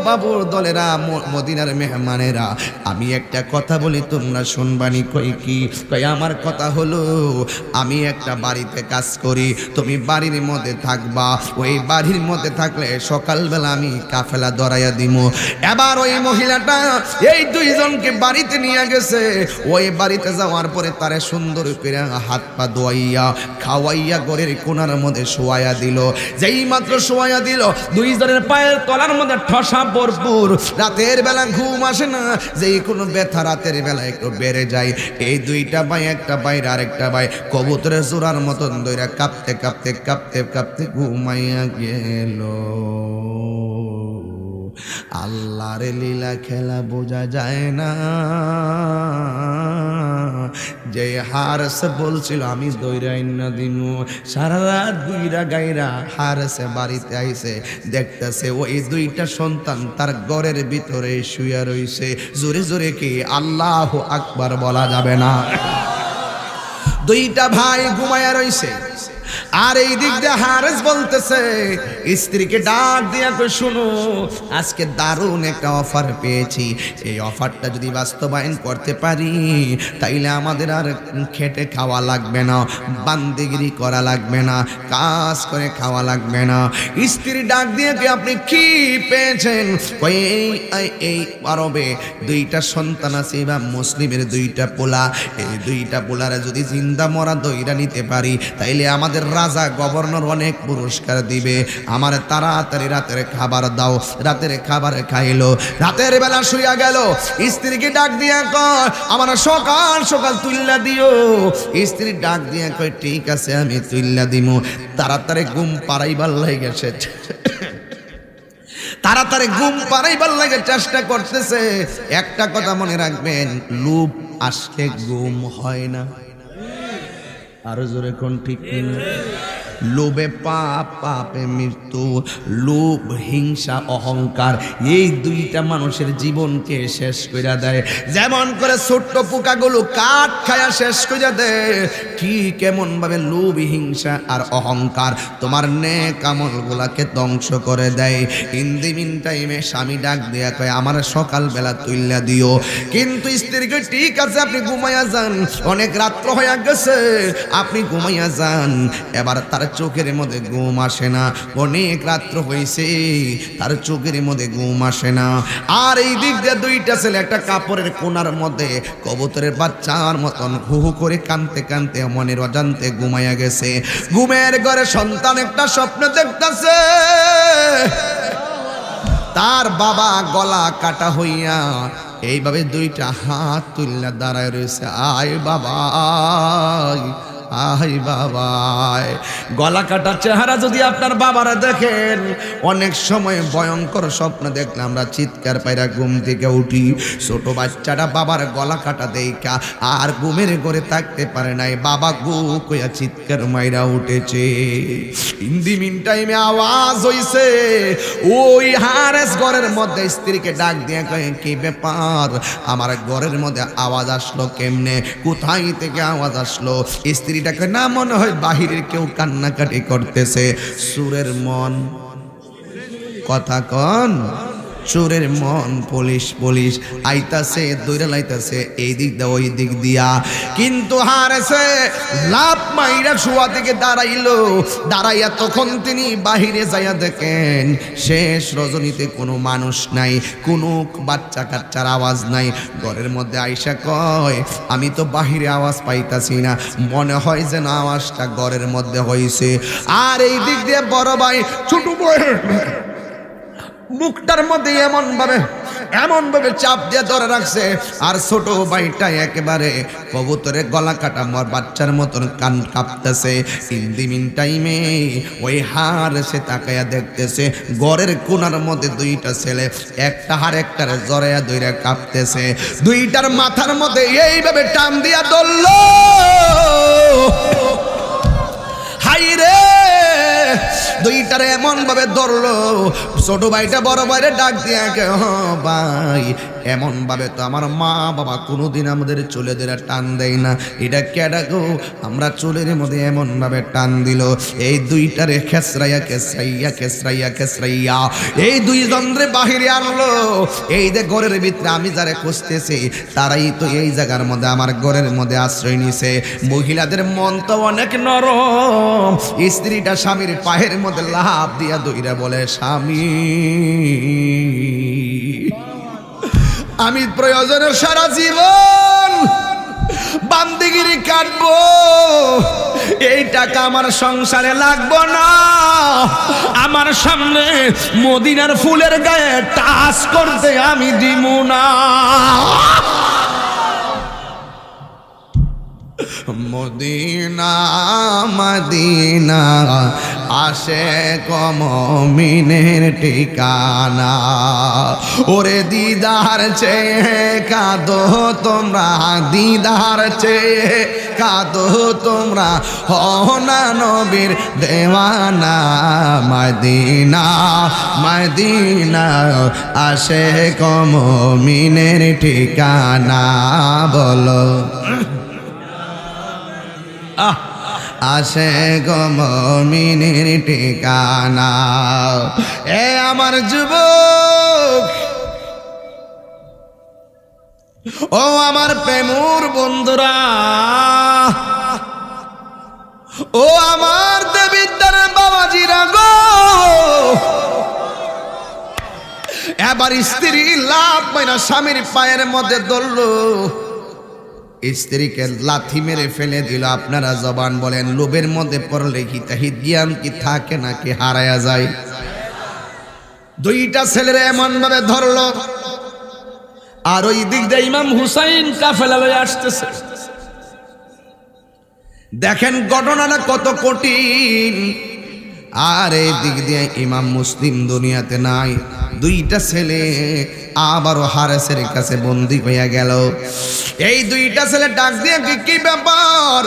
বাবুর দলেরা, মদিনার মেহমানেরা, আমি একটা কথা বলি, তোমরা শুনবানি। কই কি? কই আমার কথা হলো, আমি একটা বাড়িতে কাজ করি, তুমি বাড়ির মধ্যে থাকবা, ওই বাড়ির মধ্যে থাকলে সকালবেলা আমি কাফেলা ধরাইয়া দিব। এবার ওই মহিলাটা এই দুইজনকে বাড়িতে নিয়ে গেছে। ওই বাড়িতে যাওয়ার পরে তারে সুন্দর করে হাত পা ধোয়াইয়া খাওয়াইয়া ঘরের কোনার মধ্যে শোয়াইয়া দিল। যেই মাত্র শোয়াইয়া দিল, দুইজনের পায়ের তলার মধ্যে ঠসা ভরপুর। রাতের বেলা ঘুম আসে না, যেই কোনো ব্যথা রাতের বেলা একটু বেড়ে যায়। এই দুইটা ভাই, একটা ভাই আর একটা ভাই কবুতরের জোড়ার মতন দইরা কাঁপতে কাঁপতে কাঁপতে কাঁপতে ঘুমাইয়া গেল। আল্লাহর লীলা খেলা বোঝা যায় না। যে হারস বলছিল আমি দইরাই না দিনু, সারা রাত গুইরা গাইরা হারসে বাড়িতে আইছে, দেখতেছে ওই দুইটা সন্তান তার ঘরের ভিতরে শুয়ে রইছে। জোরে জোরে কি আল্লাহু আকবার বলা যাবে না? দুইটা ভাই ঘুমায়া রইছে। আর এই দিক দিয়ে হারেস বলতেছে স্ত্রীকে ডাক দিয়া কই শুনো, আজকে দারুণ একটা অফার পেয়েছি, এই অফারটা যদি বাস্তবায়ন করতে পারি তাইলে আমাদের আর খেটে খাওয়া লাগবে না, বান্দিগিরি করা লাগবে না, কাজ করে খাওয়া লাগবে না। স্ত্রী ডাক দিয়ে কি আপনি কি পেয়েছেন? কই এই আরবে দুইটা সন্তান আছে বা মুসলিমের দুইটা পোলা, এই দুইটা পোলারে যদি জিন্দা মরা দইরা নিতে পারি তাইলে আমাদের রাজা গভর্নর অনেক পুরস্কার দিবে। আমার তাড়াতাড়ি রাতের খাবার দাও। রাতের খাবার খাইলো, রাতের বেলা শুইয়া গেল। স্ত্রীকে ডাক দিয়া কয় আমার সকাল সকাল তুইল্লা দিও। স্ত্রী ডাক দিয়া কয় ঠিক আছে আমি তুইল্লা দিমু। তাড়াতাড়ি ঘুম পাড়াইবার লাগেছে, তাড়াতাড়ি ঘুম পাড়াইবার লাগে চেষ্টা করতেছে। একটা কথা মনে রাখবেন, লোভ আসলে ঘুম হয় না। আরো জোরে কোন ঠিক কিনা? লোভে পাপ, পাপে মৃত্যু। লোভ, হিংসা, অহংকার এই দুইটা মানুষের জীবনকে শেষ করে দেয়। যেমন করে ছোট্ট পোকাগুলো কাঠ খায়া শেষ করে দেয়, ঠিক এমন ভাবে লোভ, হিংসা আর অহংকার তোমার নেক আমলগুলাকে ধ্বংস করে দেয়। ইন দি মিন টাইমে স্বামী ডাক দেয়া কয় আমার সকালবেলা তুইল্লা দিও। কিন্তু স্ত্রীকে ঠিক আছে আপনি ঘুমাইয়া যান, অনেক রাত্র হয়ে গেছে, আপনি ঘুমাইয়া যান। এবার তার চোখের মধ্যে ঘুম আসে না, অনেক রাত্র হয়েছে, তার চোখের মধ্যে ঘুম আসে না। আর এই দিক দিয়ে দুইটা ছেলে একটা কাপড়ের কোণার মধ্যে কবুতরের বাচ্চার মতন হু হু করে কানতে কানতে মনের অজান্তে ঘুমাইয়া গেছে। ঘুমের ঘরে সন্তান একটা স্বপ্ন দেখতেছে, তার বাবা গলা কাটা হইয়া এইভাবে দুইটা হাত তুললা দাঁড়ায় রয়েছে। আয় বাবা, আই বাবা। গলা কাটা চেহারা যদি আপনার বাবারা দেখেন, অনেক সময় ভয়ঙ্কর স্বপ্ন দেখলে আমরা চিৎকার পাইরা ঘুম থেকে উঠি। ছোট বাচ্চাটা বাবার গলা কাটা দেখা আর ঘুমের ঘরে থাকতে পারে নাই, বাবা গো কইয়া চিৎকার মাইরা উঠেছে। ইন দি মিন টাইমে আওয়াজ হইছে, ওই হারেস ঘরের মধ্যে স্ত্রীকে ডাক দিয়ে কয় কি ব্যাপার, আমার ঘরের মধ্যে আওয়াজ আসলো কেমনে, কোথায় থেকে আওয়াজ আসলো? স্ত্রীটাকে না মনে হয় বাহিরের কেউ কান্নাকাটি করতেছে। সুরের মন কথা কন, চোরের মন পুলিশ পুলিশ আইতাছে, দৌড়ে লাইতাছে এই দিক দিয়ে ওই দিক দিয়া। কিন্তু হারেছে লাভ মাইরা শোয়া থেকে দাঁড়াইলো। দাঁড়াইয়া তখন তিনি বাহিরে যাইয়া দেখেন শেষ রজনীতে কোনো মানুষ নাই, কোনো বাচ্চা কাচ্চার আওয়াজ নাই। ঘরের মধ্যে আইসা কয় আমি তো বাহিরে আওয়াজ পাইতাছি না, মনে হয় যেন আওয়াজটা ঘরের মধ্যে হইছে। আর এই দিক দিয়ে বড় ভাই ছোট ভাই মুখটার মধ্যে এমন ভাবে চাপ দিয়ে ধরে রাখছে। আর ছোট ভাইটা একেবারে কবুতরের গলা কাটা মর বাচ্চার মতন কান কাঁপতেছে। ইন দি মিন টাইমে ওই হার সে তাকাইয়া দেখতেছে ঘরের কোনার মধ্যে দুইটা ছেলে, একটা হার একটারে জড়াইয়া দইরা কাঁপতেছে। দুইটার মাথার মধ্যে এইভাবে টান দিয়া ধরল। হাই রে, দুইটারে এমন ভাবে ধরলো, ছোট ভাইটা বড় ভাইরে ডাক দিয়া কে ভাই এমন ভাবে তো আমার মা বাবা কোনোদিন আমাদের চুলে ধরে টান দেয় না, এটা কেডা গো আমরা চুলের মধ্যে এমন ভাবে টান দিল। এই দুইটারে খেসরাইয়া খেসরাইয়া খেসরাইয়া খেসরাইয়া এই দুই জনরে বাহিরে আনলো। এই যে ঘরের ভিতরে আমি যারে খুঁজতেছি তারাই তো এই জায়গার মধ্যে আমার ঘরের মধ্যে আশ্রয় নিছে। মহিলাদের মন তো অনেক নরম। স্ত্রীটা স্বামীর পায়ের মধ্যে লাফ দিয়া দইরা বলে স্বামী আমি প্রয়োজনে সারা জীবন বান্দিগিরি কাটবো, এই টাকা আমার সংসারে লাগবো না, আমার সামনে মদিনার ফুলের গায়ে টাচ করতে আমি দিমু না। মদিনা মদিনা আশেক মুমিনের ঠিকানা, ওরে দিদার চেয়ে কাঁদো তোমরা, দিদার চেয়ে কাঁদো তোমরা, হও না নবীর দেওয়ানা। মদিনা মদিনা আশেক মুমিনের ঠিকানা, বলো আসে গো মুমিনের ঠিকানা। এ আমার যুবক, ও আমার প্রেমর বন্ধুরা, ও আমার দেবিদ্যার বাবাজিরা গো, এবার স্ত্রী লাভ মাইনা স্বামীর পায়ের মধ্যে ধরল, স্ত্রীকে লাথি মেরে ফেলে দিল। আপনারা জবান বলেন, লোভের মধ্যে পড়লে হিতাহিত জ্ঞান কি থাকে নাকি হারায়া যায়? দুইটা ছেলেরা এমন ভাবে ধরলো, আর ওই দিক দিয়ে ইমাম হুসাইন কাফেলা লয়ে আসতেছে। দেখেন ঘটনাটা কত কঠিন। আর এই দিক দিয়ে ইমাম মুসলিম দুনিয়াতে নাই। দুইটা ছেলে আবারও হারেসের কাছে বন্দী হইয়া গেল। এই দুইটা ছেলে ডাক দিয়ে কি ব্যাপার,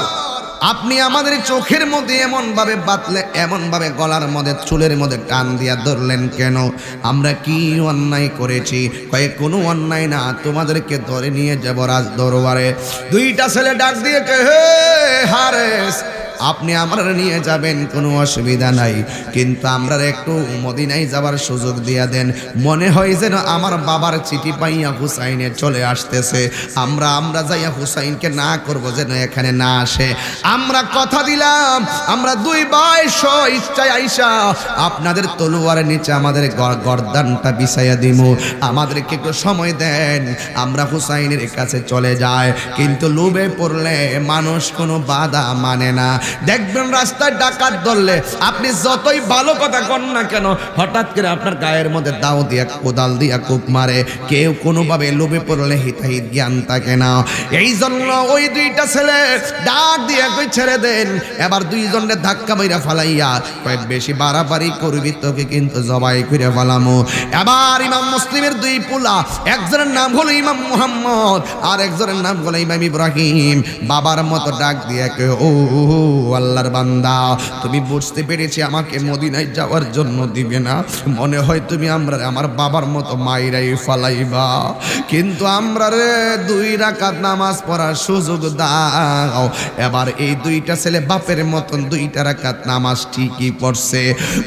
আপনি আমাদের চোখের মধ্যে এমন ভাবে বাতলে, এমন ভাবে গলার মধ্যে চুলের মধ্যে টান দিয়া ধরলেন কেন? আমরা কি অন্যায় করেছি? কয়ে কোনো অন্যায় না, তোমাদেরকে ধরে নিয়ে যাব রাজ দরবারে। দুইটা ছেলে ডাক দিয়ে কে, হে হারেস, আপনি আমরা নিয়ে যাবেন, কোনো অসুবিধা নাই, কিন্তু আমরা একটু মদিনায় যাবার সুযোগ দিয়ে দেন। মনে হয় যেন আমার বাবার চিঠি পাইয়া হুসাইনে চলে আসতেছে, আমরা যাইয়া হুসাইনকে না করব যেন এখানে না আসে। আমরা কথা দিলাম, আমরা দুই ভাই ইচ্ছায় আইসা আপনাদের তলোয়ারের নিচে আমাদের গর্দানটা বিছাইয়া দিব, আমাদেরকে একটু সময় দেন, আমরা হুসাইনের কাছে চলে যাই। কিন্তু লোভে পড়লে মানুষ কোনো বাধা মানে না। দেখবেন রাস্তায় ডাকাত ধরলে আপনি যতই ভালো কথা কন না কেন, হঠাৎ করে আপনার গায়ের মধ্যে দাও দিয়া কোদাল দিয়া কুপ মারে। কেউ কোনোভাবে লোভে পড়লে হিতাহিত জ্ঞান থাকে না। এই জন্য ওই দুইটা ছেলে ডাক দিয়া কই ছেড়ে দেন। এবার দুইজনের ধাক্কা মাইরা ফালাইয়া কয়, বেশি বাড়াবাড়ি করবি তোকে কিন্তু জবাই করে ফেলামো। এবার ইমাম মুসলিমের দুই পোলা, একজনের নাম হলো ইমাম মুহাম্মদ আর একজনের নাম হলো ইমাম ইব্রাহিম, বাবার মতো ডাক দিয়া কয়, ও আল্লাহর বান্দা, তুমি বুঝতে পেরেছি আমাকে মদিনায় যাওয়ার জন্য দিবে না, মনে হয় তুমি আমার বাবার মতো মাইরাই ফালাইবা, কিন্তু আমরা রে 2 রাকাত নামাজ পড়ার সুযোগ দাও। এবার এই দুইটা ছেলে বাপের মতন 2 রাকাত নামাজ ঠিকই পড়ছে।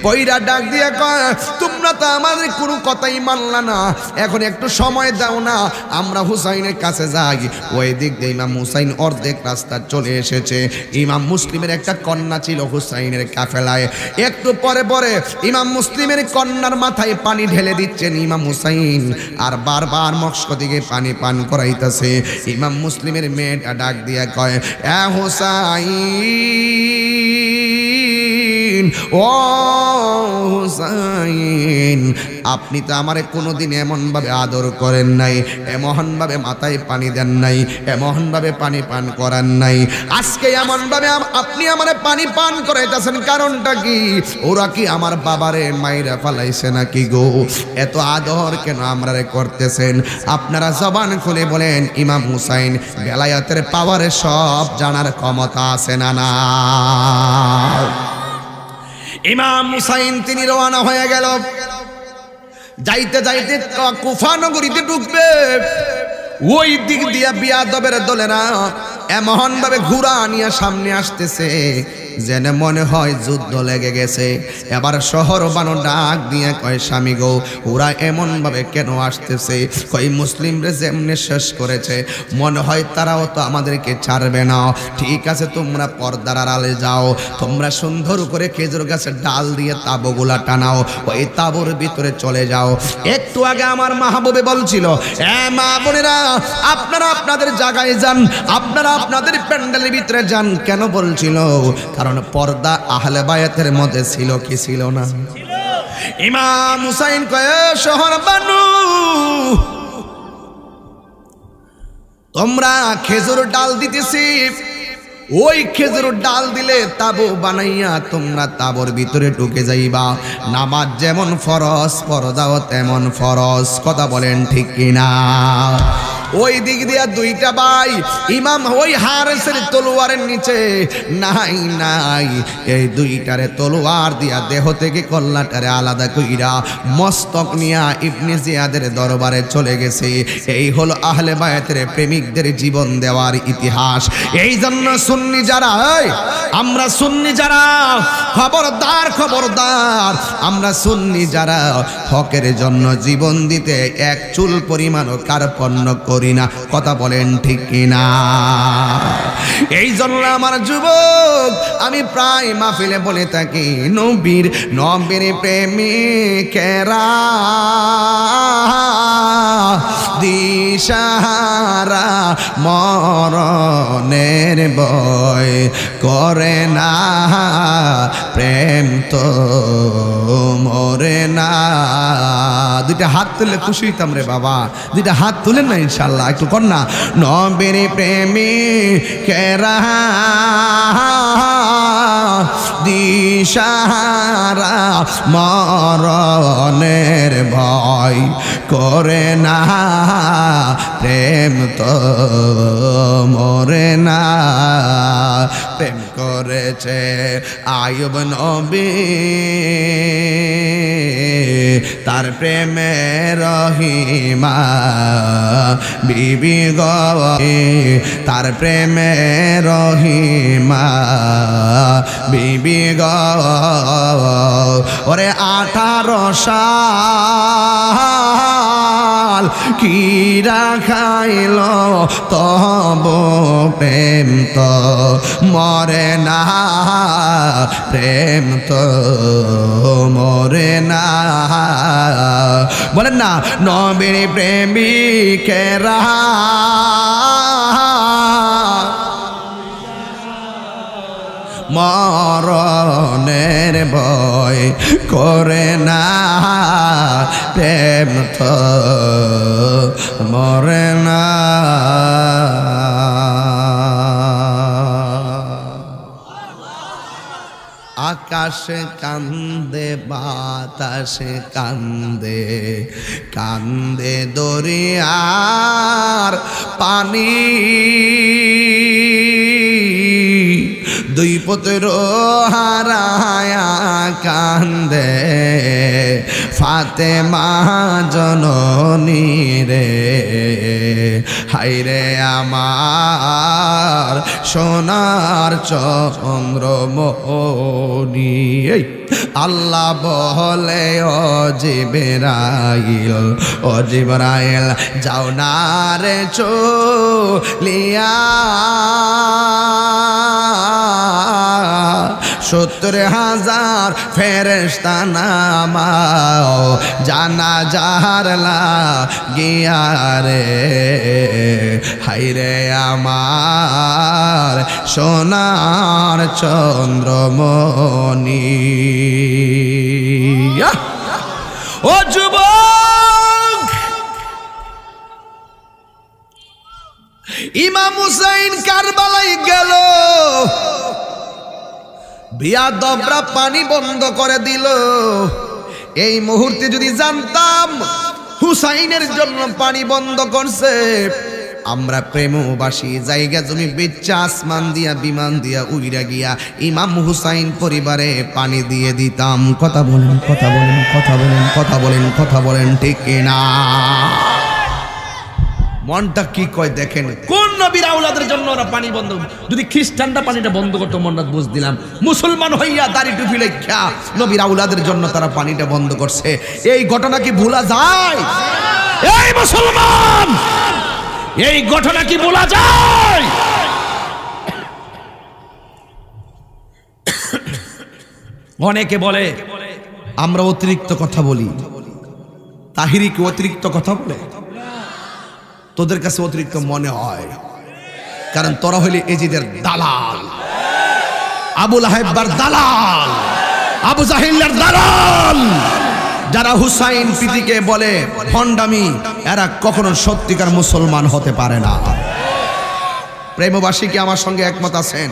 কইরা ডাক দিয়া কয়, তোমরা তো আমাদের কোনো কথাই মানলা না, এখন একটু সময় দাও না, আমরা হুসাইনের কাছে যাই। ওই দিক দিয়ে ইমাম হুসাইন অর্ধেক রাস্তা চলে এসেছে। ইমাম মুসলিমের একটা কন্যা ছিল হুসাইনের কাফেলায়। একটু পরে পরে ইমাম মুসলিমের কন্যার মাথায় পানি ঢেলে দিচ্ছেন ইমাম হুসাইন, আর বারবার মস্ক দিকে পানি পান করাইতেছে। ইমাম মুসলিমের মেয়েটা ডাক দিয়া কয়, এ হুসাইন, ও হুসাইন, আপনি তো আমারে কোনোদিন এমনভাবে আদর করেন নাই, এমনভাবে মাথায় পানি দেন নাই, এমনভাবে পানি পান করান নাই, আজকে এমনভাবে আপনি আমারে পানি পান করাইতেছেন, কারণটা কি? ওরা কি আমার বাবারে মাইরা ফালাইছে নাকি গো? এত আদর কেন আমরা করতেছেন? আপনারা জবান খুলে বলেন, ইমাম হুসাইন বেলায়েতের পাওয়ারে সব জানার ক্ষমতা আছে না না? ইমাম হুসাইন তিনি রওনা হয়ে গেল। যাইতে যাইতে কুফা নগরীতে ঢুকবে। ওই দিক দিয়া বিয়াদবের দলেরা এমন ভাবে ঘোড়া নিয়ে সামনে আসতেছে যেন মনে হয় যুদ্ধ লেগে গেছে। এবার শহর বানো ডাক দিয়ে কয়, স্বামী গো, ওরা এমন ভাবে কেন আসতেছে? কই মুসলিমরে যেমনি শেষ করেছে মনে হয় তারাও তো আমাদেরকে ছাড়বে না। ঠিক আছে, তোমরা পর্দার আড়ালে যাও, তোমরা সুন্দর করে খেজুর গাছের ডাল দিয়ে তাবুগুলা টানাও, ওই তাবুর ভিতরে চলে যাও। একটু আগে আমার মাহবুবে বলছিল, এ মা বোনেরা, আপনারা আপনাদের জায়গায় যান, আপনারা আপনাদের প্যান্ডেলের ভিতরে যান। কেন বলছিল? কারণ পর্দা আহলে বায়াতের মধ্যে ছিল কি ছিল না? ইমাম হুসাইন কয়, শহর বানু, তোমরা খেজুর ডাল দিতেছি, ওই খেজুর ডাল দিলে তাবু বানাইয়া তোমরা তাবুর ভিতরে ঢুকে যাইবা। নামাজ যেমন ফরজ, পর্দাও তেমন ফরজ। কথা বলেন ঠিক কিনা? ওই দিক দিয়া দুইটা ভাই ইমাম ওই হারেসের তলোয়ারের নিচে নাই নাই এই দুইটারে তলোয়ার দিয়া দেহ থেকে কল্লাটারে আলাদা কইরা মস্তক নিয়া ইবনে জিয়াদের দরবারে চলে গেছে। এই হলো আহলে বায়াতের প্রেমিকদের জীবন দেওয়ার ইতিহাস। এই জন্য সুন্নি যারা, আমরা সুন্নি যারা, খবরদার খবরদার, আমরা সুন্নি যারা হকের জন্য জীবন দিতে এক চুল পরিমাণও কার্পণ্য করি না। কথা বলেন ঠিক কিনা? এই জন্য আমার যুবক, আমি প্রায় মাহফিলে বলে থাকি, নবীর প্রেমিকেরা দিশাহারা মরণের ভয় করে না, প্রেম তো মরে না। দুইটা হাত তুলে খুশি হইতাম রে বাবা, দুইটা হাত তুলেন না ইনশাল্লাহ, একটু কর না। নবীর প্রেমিকেরা দিশাহারা মরণের ভয় করে না, প্রেম তো মরে না। প্রেম করেছে আয়ুব নবী, তার প্রেমে রহিমা বিবি গো, তার প্রেমে রহিমা বিবি গো। ওরে 18 সাল কিরা খাইল তব প্রেম তো মরে না, প্রেম তো মরে না। বলেন না, নবীর প্রেমিকেরা মরণের ভয় করে না, প্রেম তো মরে না। আকাশে কান্দে বাতাসে কান্দে, কান্দে দরিয়ার পানি, দুই পুত্র হারায়া কান্দে ফাতেমা জননী রে। হায়রে আমার সোনার চন্দ্রমণি, আল্লাহ বলে ও জিবরাইল যাও না রে চলিয়া, 70,000 ফেরেশতা নামাও জানাজার লাগিয়া রে। হায়রে আমার সোনার চন্দ্রমণি। ও যুবক, ইমাম হুসাইন কারবালায় গেল, বিয়াদবরা পানি বন্ধ করে দিল। এই মুহূর্তে যদি জানতাম হুসাইনের জন্য পানি বন্ধ করছে, আমরা প্রেমবাসী জায়গা জমি বেচা আসমান দিয়া বিমান দিয়া উইরা গিয়া ইমাম হুসাইন পরিবারে পানি দিয়ে দিতাম। কথা বলেন, কথা বলেন, কথা বলেন, কথা বলেন, কথা বলেন ঠিক কিনা? মনটা কি কয় দেখেন, কোন নবীর আওলাদের জন্য ওরা পানি বন্ধ। যদি খ্রিস্টানরা পানিটা বন্ধ করতো মনটা বুঝ দিলাম, মুসলমান হইয়া দাড়ি টুপি লেখা নবীর আওলাদের জন্য তারা পানিটা বন্ধ করছে। এই ঘটনা কি ভোলা যায়? এই মুসলমান, এই ঘটনা কি ভোলা যায়? অনেকে বলে আমরা অতিরিক্ত কথা বলি, তাহিরি কি অতিরিক্ত কথা বলে? তোদের কাছে অতিরিক্ত মনে হয়, কারণ তোরা হইলে এজিদের দালাল, আবু লাহাবের দালাল, আবু জাহিলের দালাল। যারা হুসাইন প্রীতিকে বলে ভণ্ডামি, এরা কখনো সত্যিকার মুসলমান হতে পারে না। প্রেমবাসী কি আমার সঙ্গে একমত আছেন?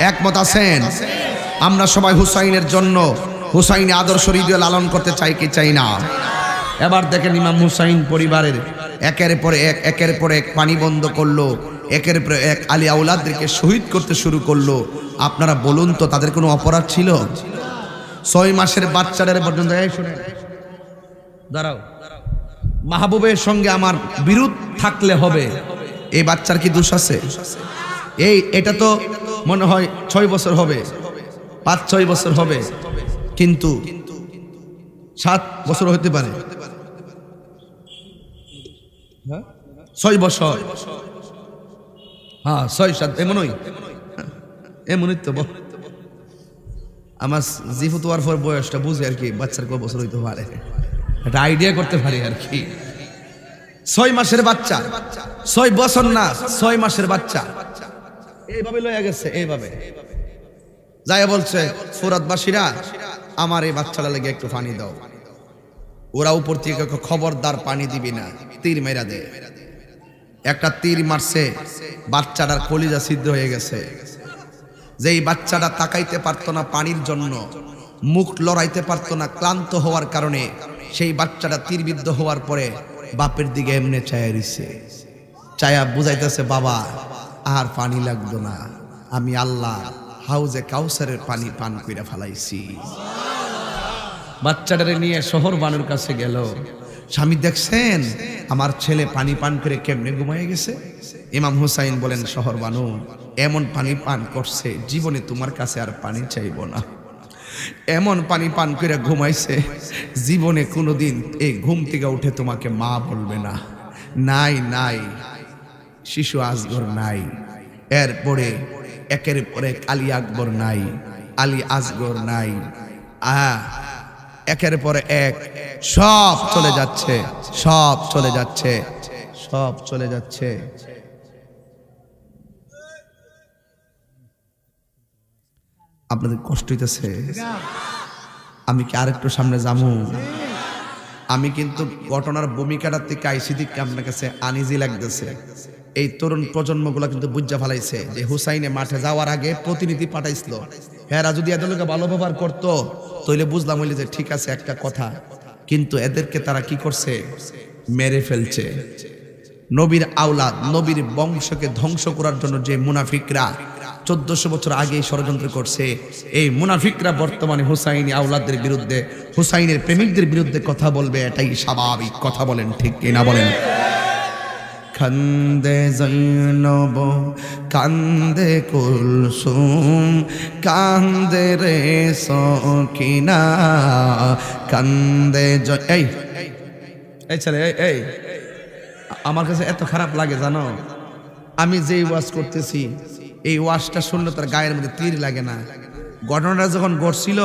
একমত আছেন? আমরা সবাই হুসাইনের জন্য হুসাইনি আদর্শ হৃদয়ে লালন করতে চাই কি চাই না? এবার দেখেন ইমাম হুসাইন পরিবারের একের পর এক পানি বন্ধ করলো, একের পর এক আলী আওলাদদেরকে শহীদ করতে শুরু করলো। আপনারা বলুন তো তাদের কোনো অপরাধ ছিল? 6 মাসের বাচ্চাদের পর্যন্ত শুনে দাঁড়াও, মাহবুবের সঙ্গে আমার বিরোধ থাকলে হবে, এই বাচ্চার কি দোষ আছে? এটা তো মনে হয় 6 বছর হবে, 5-6 বছর হবে, কিন্তু 7 বছর হতে পারে, 6 বছর, হ্যাঁ 6-7 এমনই তো। আমার জিফুত হওয়ার পর বয়সটা বুঝে আর কি, বাচ্চার কত বছর হইতে পারে একটা আইডিয়া করতে পারি আর কি। 6 মাসের বাচ্চা, 6 বছর না 6 মাসের বাচ্চা এইভাবে লয়ে গেছে, এইভাবে যাই বলছে ফুরাতবাসীরা আমার এই বাচ্চাটা লেগে একটু পানি দাও। ওরা উপর থেকে খবরদার পানি দিবি না, তীর মেরা দে। একটা তীর মারছে, বাচ্চাটার কলিজা ছিদ্র হয়ে গেছে। যেই বাচ্চাটা তাকাইতে পারতো না পানির জন্য, মুখ লড়াইতে পারতো না ক্লান্ত হওয়ার কারণে, সেই বাচ্চাটা তীরবিদ্ধ হওয়ার পরে বাপের দিকে এমনি চায়া রইছে, চায়া বুঝাইতেছে বাবা আর পানি লাগতো না, আমি আল্লাহ হাউজে কাউসারের পানি পান কইরা ফেলাইছি। বাচ্চাটারে নিয়ে শহর বানুর কাছে গেল, স্বামী দেখছেন আমার ছেলে পানি পান করে কেমনে ঘুমায় গেছে। ইমাম হুসাইন বলেন শহর বানু এমন পানি পান করছে জীবনে তোমার কাছে আর পানি চাইব না। এমন পানি পান করে ঘুমাইছে জীবনে কোনোদিন এই ঘুম থেকে উঠে তোমাকে মা বলবে না। নাই নাই শিশু আসগর নাই, এরপরে একের পরে আলী আকবর নাই, আলী আসগর নাই, একের পরে এক সব চলে যাচ্ছে, সব চলে যাচ্ছে, সব চলে যাচ্ছে। আপনাদের কষ্ট হইতেছে? আমি কি আরেকটু সামনে যাবো? আমি কিন্তু ঘটনার ভূমিকাটার থেকে আইসিদিকে আপনার কাছে আনিজি লাগতেছে। এই তরুণ প্রজন্মগুলো কিন্তু বুঝা ফেলাইছে যে হুসাইনে মাঠে যাওয়ার আগে প্রতিনিধি পাঠাইছিল, হেরা যদি এদেরকে ভালো ব্যবহার করতো তাহলে বুঝলাম হইলে যে ঠিক আছে একটা কথা, কিন্তু এদেরকে তারা কি করছে? মেরে ফেলছে। নবীর আওলাদ, নবীর বংশকে ধ্বংস করার জন্য যে মুনাফিকরা 1400 বছর আগে ষড়যন্ত্র করছে, এই মুনাফিকরা বর্তমানে হুসাইনি আওলাদের বিরুদ্ধে, হুসাইনের প্রেমিকদের বিরুদ্ধে কথা বলবে, এটাই স্বাভাবিক। কথা বলেন ঠিক কিনা বলেন? কান্দে জৈনব কান্দে কুলসুম কান্দে রে সকিনা কান্দে এই ছেলে এই আমার কাছে এত খারাপ লাগে জানো, আমি যেই ওয়াজ করতেছি এই ওয়াজটা শুনলে তার গায়ের মধ্যে তীর লাগে না। ঘটনাটা যখন ঘটছিল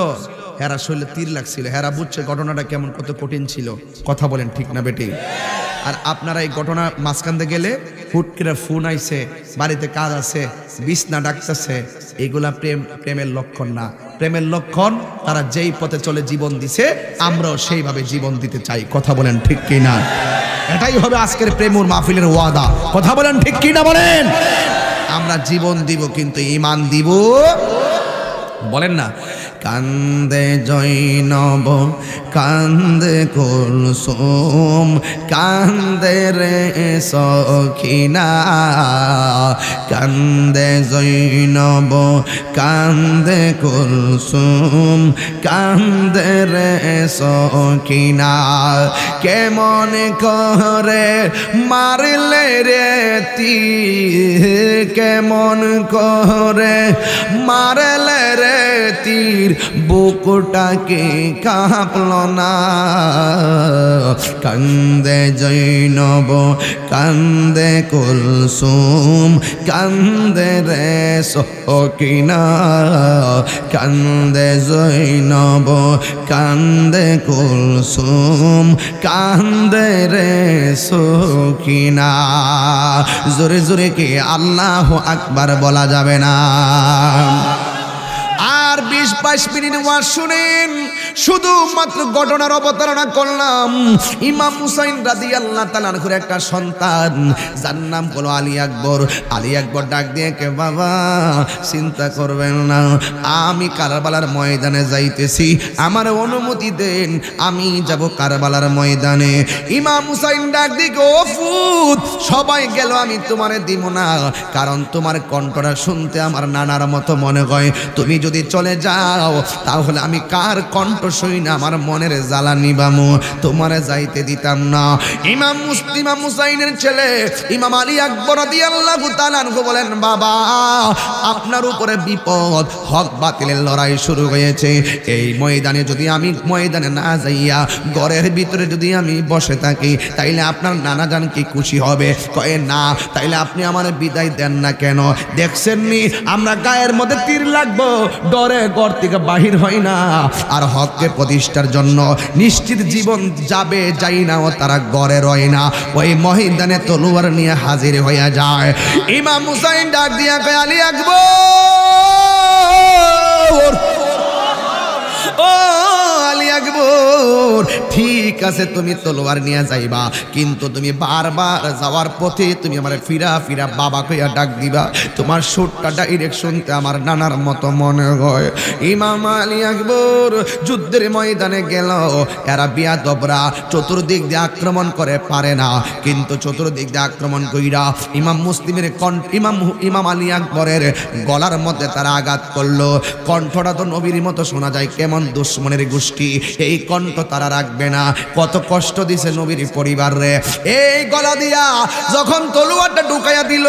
হেরা শরীরে তীর লাগছিল, হেরা বুঝছে ঘটনাটা কেমন, কত কঠিন ছিল। কথা বলেন ঠিক না বেটি? আর আপনারা এই ঘটনা মাঝখানতে গেলে হুট করে ফোন আইছে, বাড়িতে কাজ আছে, বিছনা ডাকতেছে, এইগুলা প্রেমের লক্ষণ না। প্রেমের লক্ষণ তারা যেই পথে চলে জীবন দিছে, আমরাও সেইভাবে জীবন দিতে চাই। কথা বলেন ঠিক কিনা? এটাই হবে আজকের প্রেমুর মাহফিলের ওয়াদা। কথা বলেন ঠিক কিনা বলেন? আমরা জীবন দিব কিন্তু ঈমান দিব। বলেন না কান্দে জৈনব কান্দে কুলসুম কান্দে রে সখিনা কান্দে জৈনব কান্দে কুলসুম কান্দে রে সখিনা কেমন করে মারলে রে তীর কেমন করে মারলে রে তীর বুকটাকে কাঁপল না কান্দে জৈনব কান্দে কুলসুম কান্দে রে সকিনা কান্দে জৈনব কান্দে কুলসুম কান্দে রে সকিনা। জোরে জোরে কি আল্লাহু আকবার বলা যাবে না? আর 20-22 মিনিট ওয়াজ শুনেন, শুধুমাত্র ঘটনার অবতারণা করলাম। ইমাম হুসাইন রাদিয়াল্লাহু তাআলা আনহুর একটা সন্তান, যার নাম হলো আলী আকবর। আলী আকবর ডাক দিয়ে কে, বাবা চিন্তা করবেন না, আমি কারবালার ময়দানে যাইতেছি, আমার অনুমতি দেন, আমি যাব কারবালার ময়দানে। ইমাম হুসাইন ডাক দিয়ে, ও ফুত, সবাই গেল, আমি তোমারে দিব না, কারণ তোমার কণ্ঠটা শুনতে আমার নানার মতো মনে হয়। তুমি যদি চলে যাও তাহলে আমি কার কণ্ঠ শুই না আমার মনের জ্বালা নিবামু, তোমারে যাইতে দিতাম না। ইমাম হুসাইনের ছেলে ইমাম আলী আকবর রাদিয়াল্লাহু তাআলা আনহু বলেন, বাবা আপনার উপরে বিপদ, হক বাতিলের লড়াই শুরু হয়েছে। এই ময়দানে যদি আমি ময়দানে না যাইয়া ঘরের ভিতরে যদি আমি বসে থাকি, তাইলে আপনার নানা জান কি খুশি হবে? কয়ে না, তাইলে আপনি আমার বিদায় দেন না কেন? দেখছেন নি আমরা গায়ের মধ্যে তীর লাগবো, ডরে ঘর থেকে বাহির হয় না, আর হককে প্রতিষ্ঠার জন্য নিশ্চিত জীবন যাবে যাই না, ও তারা ঘরে রয় না, ওই ময়দানে তলোয়ার নিয়ে হাজির হইয়া যায়। ইমাম হুসাইন ডাক দিয়া কয়, আলী আকবর, ও আলী আকবর, ঠিক আছে তুমি তলোয়ার নিয়ে যাইবা, কিন্তু তুমি বারবার যাওয়ার পথে তুমি আমার ফিরা ফিরা বাবা কইয়া ডাক দিবা, তোমার সুরটা ডাইরেক্ট শুনতে আমার নানার মতো মনে হয়। ইমাম আলী আকবর যুদ্ধের ময়দানে গেল, এরা বিয়াদবরা চতুর্দিক দিয়ে আক্রমণ করে পারে না, কিন্তু চতুর্দিক দিয়ে আক্রমণ কইরা ইমাম আলী আকবরের গলার মধ্যে তারা আঘাত করলো। কণ্ঠটা তো নবীর মতো শোনা যায়, কেমন দুশ্মনের গোষ্ঠী, এই কণ্ঠ তারা রাখবে না। কত কষ্ট দিছে নবীর পরিবার রে। এই গলা দিয়া যখন তলোয়ারটা ঢুকাইয়া দিল,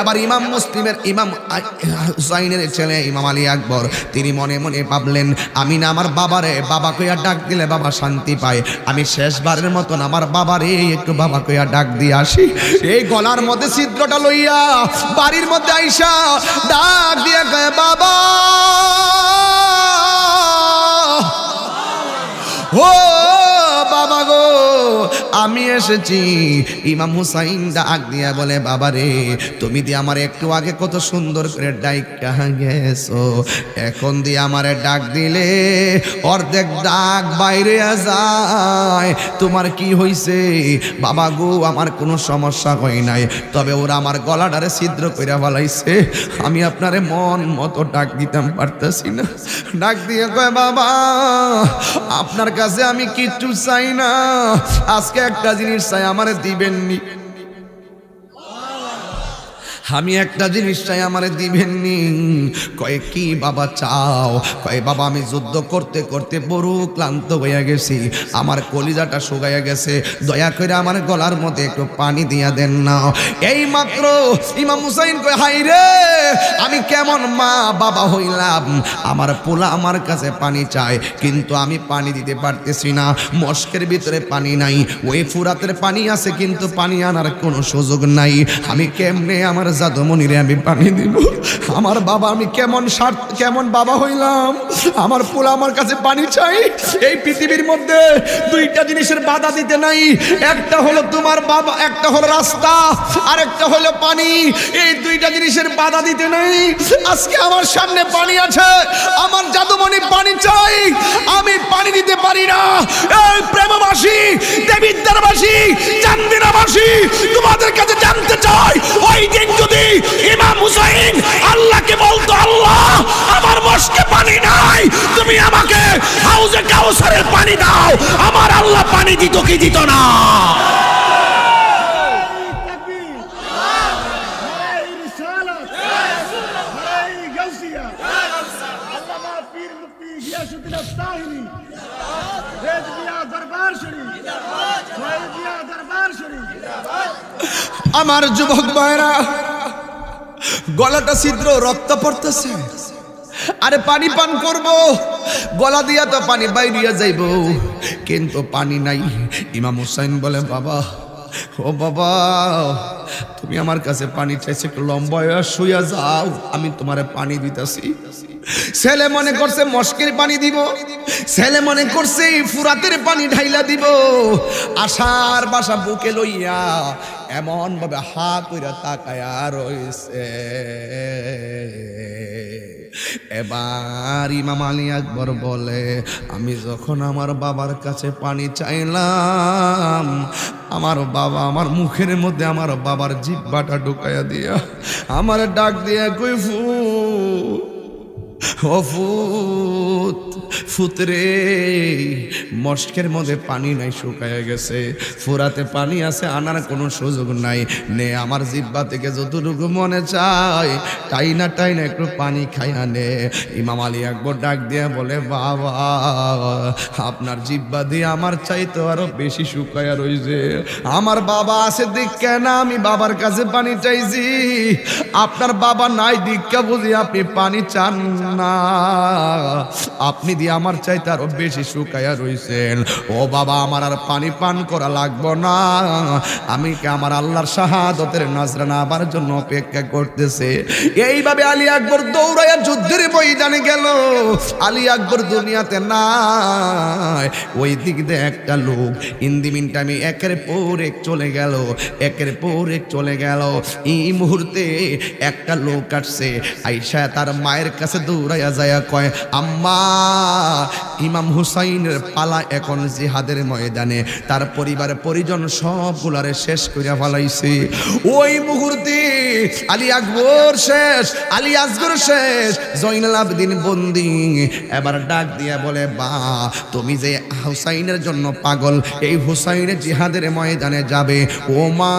এবার ইমাম হুসাইনের ছেলে ইমাম আলী আকবর তিনি মনে মনে ভাবলেন, আমি না আমার বাবারে বাবা কইয়া ডাক দিলে বাবা শান্তি পায়, আমি শেষবারের মতন আমার বাবারে একটু বাবা কইয়া ডাক দিয়ে আসি। এই গলার মধ্যে ছিদ্রটা লইয়া বাড়ির মধ্যে আইসা ডাক দিয়ে কয়, বাবা ও বাবা গো, আমি এসেছি। ইমাম হুসাইন ডাক দিয়া বলে, বাবা রে, তুমি দিয়ে আমার একটু আগে কত সুন্দর করে ডাইকা গেছো, এখন দিয়ে আমারে ডাক দিলে অর্ধেক ডাক বাইরে যায়, তোমার কি হইছে? বাবা গো, আমার কোনো সমস্যা হয় নাই, তবে ওরা আমার গলাটারে ছিদ্র কইরা ফেলাইছে, আমি আপনারে মন মতো ডাক দিতাম পারতেছি না। ডাক দিয়ে কয়, বাবা আপনার কাছে আমি কিচ্ছু চাই না, আজকে একটা জিনিস চাই, আমারে দিবেননি। আমি একটা জিনিস চাই, আমারে দিবেননি। কয়ে কি বাবা চাও? কয়ে বাবা আমি যুদ্ধ করতে করতে বড় ক্লান্ত হইয়া গেছি, আমার কলিজাটা শুকাইয়া গেছে, দয়া করে আমার গলার মধ্যে একটু পানি দিয়া দেন না। এই মাত্র ইমাম হুসাইন কয়, হাই রে, আমি কেমন মা বাবা হইলাম, আমার পোলা আমার কাছে পানি চায়, কিন্তু আমি পানি দিতে পারতেছি না, মস্কের ভিতরে পানি নাই, ওই ফুরাতের পানি আছে কিন্তু পানি আনার কোনো সুযোগ নাই, আমি কেমনে আমার জাদুমণিরে আমি পানি দিব? আমার বাবা, আমি কেমন বাবা হইলাম, আমার পোলা আমার কাছে পানি চাই। এই পৃথিবীর মধ্যে দুইটা জিনিসের বাধা দিতে নাই, একটা হলো তোমার বাবা, একটা হলো রাস্তা, আর একটা হলো পানি। এই দুইটা জিনিসের বাধা দিতে নাই। আজকে আমার সামনে পানি আছে, আমার জাদুমণি পানি চাই, আমি পানি দিতে পারি না। এই প্রেমবাসী, দেবিদ্বারবাসী, চান্দিনাবাসী, তোমাদের কাছে জানতে চাই, ওই দিন যদি ইমাম হুসাইন আল্লাহকে বলতো, আল্লাহ আমার মস্কে পানি নাই, তুমি আমাকে হাউজে কাউসারের পানি দাও, আমার আল্লাহ পানি দিত কি দিত না? আমার যুবক ভাইরা, গলাটা ছিদ্র, রক্ত পড়তেছে, আরে পানি পান করব, গলা দিয়া তো পানি বাইরিয়া যাইব, কিন্তু পানি নাই। ইমাম হুসাইন বলে, বাবা ও বাবা, তুমি আমার কাছে পানি চাইছে, একটু লম্বা হয়ে শুইয়া যাও, আমি তোমারে পানি দিতেছি। ছেলে মনে করছে মস্কের পানি দিব, ছেলে মনে করছে ফুরাতের পানি ঢাইলা দিব, আশার বাসা বুকে লইয়া এমন ভাবে হা কইরা তাকায়া রইছে। এবার ইমাম আলী আকবর বলে, আমি যখন আমার বাবার কাছে পানি চাইলাম, আমার বাবা আমার মুখের মধ্যে আমার বাবার জিহ্বাটা ঢুকাইয়া দিয়া আমার ডাক দিয়া কই ফু ও ফুত, ফুতরে মস্কের মধ্যে পানি নাই, শুকায় গেছে, ফুরাতে পানি আছে, আনার কোনো সুযোগ নাই, নে আমার জিহ্বা থেকে যতটুকু মনে চায় টাইনা টাইনা একটু পানি খাইয়া নে। ইমাম আলী আকবর ডাক দিয়ে বলে, বাবা আপনার জিহ্বা দিয়ে আমার চাইতে আরো বেশি শুকায়া রইছে, আমার বাবা আছে দীক্ষা না আমি বাবার কাছে পানি চাইছি, আপনার বাবা নাই দীক্ষা বুঝি আপনি পানি চান না, আপনি দিয়ে আমার চাইতে আরো বেশি শুকায়া রইছেন। ও বাবা আমার আর পানি পান করা লাগবো না, আমি কি আমার আল্লাহর শাহাদতের নজরানা আবার জন্য অপেক্ষা করতেছে। এইভাবে আলী আকবর দৌড়াইয়া যুদ্ধের ময়দানে গেল। আলী আকবর দুনিয়াতে নাই, ওই দিক দিয়ে একটা লোক ইন্দি মিনটামি একের পর এক চলে গেল, একের পর এক চলে গেল। এই মুহূর্তে একটা লোক আসছে, আইসা তার মায়ের কাছে দৌড়াইয়া যায়, কয় আম্মা ইমাম হুসাইনের পালা এখন জিহাদের ময়দানে, তার পরিবার পরিজন সবগুলারে শেষ করিয়া ফেলাইছে। ওই মুহূর্তে আলী আকবর শেষ, আলী আসগর শেষ, জয়নুল আবেদিন বন্দি। এবার ডাক দিয়া বলে, বা তুমি যে হুসাইনের জন্য পাগল, এই হুসাইনে জিহাদের ময়দানে যাবে, ও মা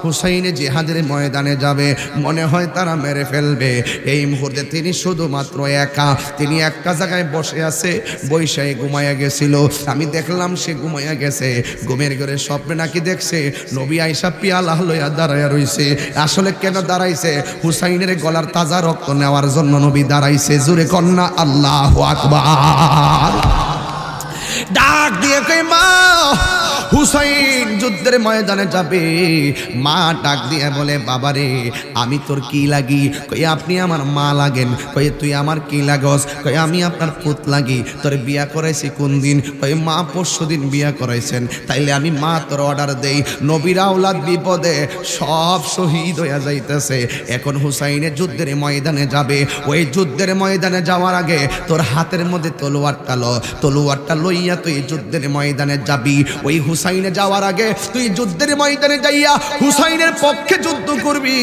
হুসাইনে জিহাদের ময়দানে যাবে, মনে হয় তারা মেরে ফেলবে। এই মুহূর্তে তিনি শুধুমাত্র একা, তিনি একটা জায়গায় বসে আছে, বৈশাখে ঘুমাইয়া গেছিল, আমি দেখলাম সে ঘুমাইয়া গেছে, ঘুমের ঘরে স্বপ্নে নাকি দেখছে নবী আয়েশা পিয়ালা লইয়া দাঁড়াইয়া রইছে। আসলে কেন দাঁড়াইছে? হুসাইনের গলার তাজা রক্ত নেওয়ার জন্য নবী দাঁড়াইছে। জোরে কন্যা আল্লাহু আকবার। ডাক দিয়ে কই মা হুসাইন যুদ্ধের ময়দানে যাবে। মা ডাক দিয়ে বলে, বাবারে আমি তোর কি লাগি? কই আপনি আমার মা লাগেন। কই তুই আমার কি লাগস? কই আমি আপনার পুত লাগি। তোর বিয়া করাইছি কোন দিন? কই মা পরশুদিন বিয়া করাইছেন। তাইলে আমি মা তোর অর্ডার দেই, নবীর আওলাদ বিপদে সব শহীদ হইয়া যাইতেছে, এখন হুসাইনের যুদ্ধের ময়দানে যাবে। ওই যুদ্ধের ময়দানে যাওয়ার আগে তোর হাতের মধ্যে তলোয়ারটা লইয়া তুই যুদ্ধের ময়দানে যাবি। ওই হুসাইনে যাওয়ার আগে তুই যুদ্ধের ময়দানে যাইয়া হুসাইনের পক্ষে যুদ্ধ করবি।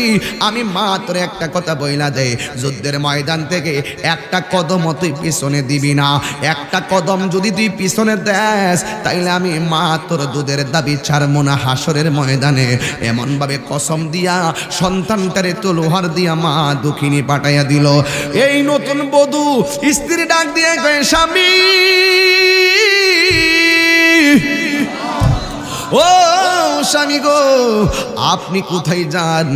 আমি মা তোর একটা কথা বইলা দে, যুদ্ধের ময়দান থেকে একটা কদম তুই পিছনে দিবি না। একটা কদম যদি তুই পিছনে দেস, তাইলে আমি মা তোর দুধের দাবি ছাড়বো না হাসরের ময়দানে। এমন ভাবে কসম দিয়া সন্তানটারে তলোয়ার দিয়া মা দুঃখিনী পাঠাইয়া দিল। এই নতুন বধূ স্ত্রী ডাক দিয়ে কয়, স্বামী ও স্বামী গো, আপনি কোথায় যান?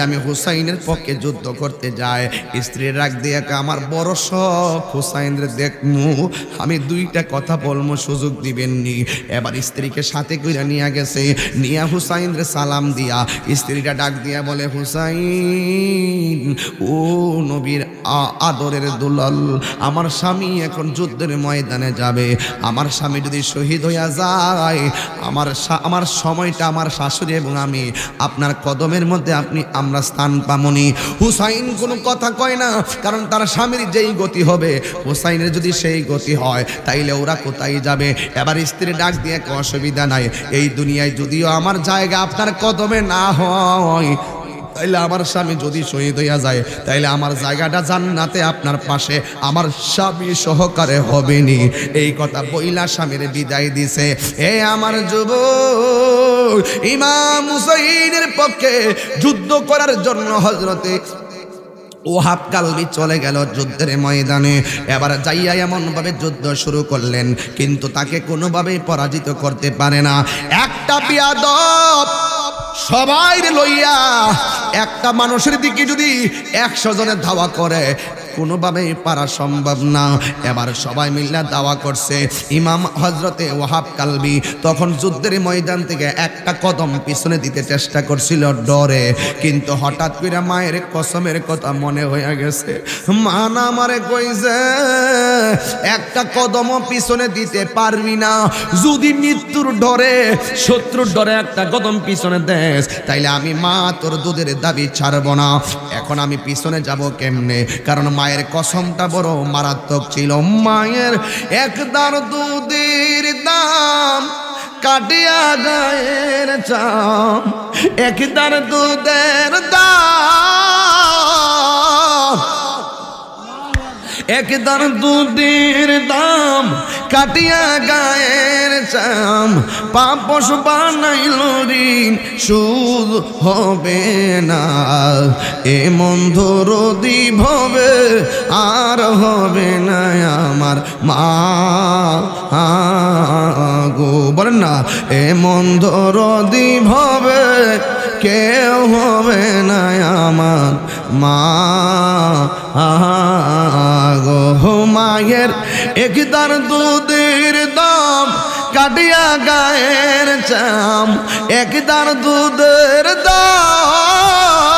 আমি হুসাইনের পক্ষে যুদ্ধ করতে যাই। স্ত্রী রাগ দিয়ে, আমার বড় শখ হুসাইনের দেখমু, আমি দুইটা কথা বলবো, সুযোগ দিবেননি। এবার স্ত্রীকে সাথে করে নিয়ে গেছে, নিয়ে হুসাইনের সালাম দিয়া স্ত্রীটা ডাক দিয়া বলে, হুসাইন ও নবীর আদরের দুলাল, আমার স্বামী এখন যুদ্ধের ময়দানে যাবে। আমার স্বামী যদি শহীদ হইয়া যায়, আমার সময়টা আমার শাশুড়ি এবং আমি আপনার কদমের মধ্যে আমরা স্থান পামনি। হুসাইন কোনো কথা কয় না, কারণ তার স্বামীর যেই গতি হবে, হুসাইনের যদি সেই গতি হয়, তাইলে ওরা কোথায় যাবে? এবার স্ত্রী ডাক দিয়ে, অসুবিধা নাই, এই দুনিয়ায় যদিও আমার জায়গা আপনার কদমে না হয়, তাইলে আমার স্বামী যদি শহীদ হইয়া যায়, তাইলে আমার জায়গাটা জান্নাতে আপনার পাশে আমার স্বামী সহকারে হবেনি। এই কথা বইলা স্বামীর বিদায় দিছে। এ আমার যুবক, ইমাম হুসাইনের পক্ষে যুদ্ধ করার জন্য হযরতে ওহাব কালবি চলে গেল যুদ্ধের ময়দানে। এবার যাইয়া এমন ভাবে যুদ্ধ শুরু করলেন, কিন্তু তাকে কোনোভাবেই পরাজিত করতে পারে না। একটা বিয়াদব সবাই লইয়া একটা মানুষের দিকে যদি 100 জনের ধাওয়া করে, কোনোভাবেই পারা সম্ভব না। এবার সবাই মিলে দাওয়া করছে। ইমাম হযরতে ওয়াহাব কালবি তখন যুদ্ধের ময়দান থেকে একটা কদম পিছনে দিতে চেষ্টা করছিল ডরে, কিন্তু হঠাৎ করে মায়ের কসমের কথা মনে হয়ে গেছে। মা না আমারে কইছে, একটা কদম পিছনে দিতে পারবি না, যদি মৃত্যুর ডরে, শত্রুর ডরে একটা কদম পিছনে দেস, তাইলে আমি মা তোর দুধের দাবি ছাড়বো না। এখন আমি পিছনে যাব কেমনে? কারণ মায়ের কসমটা বড় মারাত্মক ছিল। মায়ের এক দাঁড় দুধের দাম কাটিয়া গায়ের চাম, এক দাঁড় দুধের দাম, এক দাঁড় দুধের দাম কাটিয়া গায়ের চাম, পাপস বানাইল ঋণ সুদ হবে না, এ মন্ধর দিভবে আর হবে না আমার মা গো, বলেন না, এ মন্ধর দিভবে কেউ হবে না আমার মা গো। মায়ের একদার দুধের দাম কাটিয়া গায়ের চাম, একদার দুধের দাম,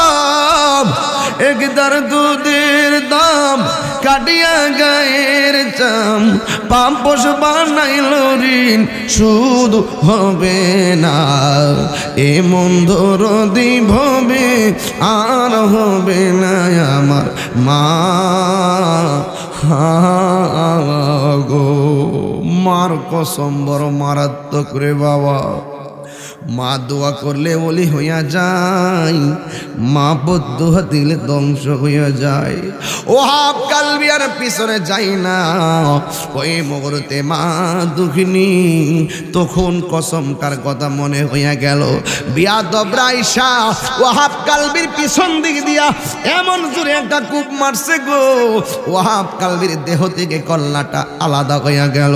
একদার দুধের দাম কাটিয়া গায়ের চাম, পাপস বানাইল ঋণ সুদ হবে না, এ মন্ধর দিভবে আর হবে না আমার মা গো। মার কসম বড় মারাত্মক রে বাবা। মা দোয়া করলে ওলি হইয়া যায়, মা বদুয়া দিলে ধ্বংস হইয়া যায়। ও হাফ কালবি আর পিছনে যাই না, ওই মুহূর্তে মা দুঃখিনী, তখন কসমটার কথা মনে হইয়া গেল। বিয়াদব রাইসা ও হাফ কালবির পিছন দিক দিয়া এমন জোরে একটা কূপ মারছে গো, ও হাফ কালবির দেহ থেকে কল্লাটা আলাদা হইয়া গেল।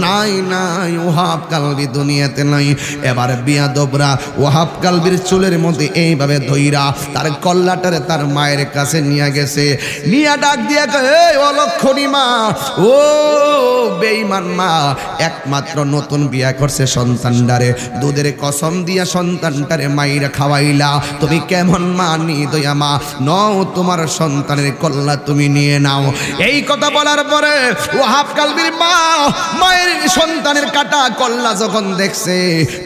নাই নাই, ও হাফ কালবি দুনিয়াতে নাই। এবার বিয়াদবরা ওয়াহাব কালবির চুলের মধ্যে এইভাবে ধইরা তার কল্লাটারে তার মায়ের কাছে নিয়ে গেছে, নিয়া ডাক দিয়া কয়, এই অলক্ষণী মা, ও বেঈমান মা, একমাত্র নতুন বিয়া করছে সন্তানটারে দুধের কসম দিয়া সন্তানটারে মাইরা খাওয়াইলা, তুমি কেমন মা নিদয়া মা, নও তোমার সন্তানের কল্লা তুমি নিয়ে নাও। এই কথা বলার পরে ওয়াহাব কালবির মা মায়ের সন্তানের কাটা কল্লা যখন দেখছে,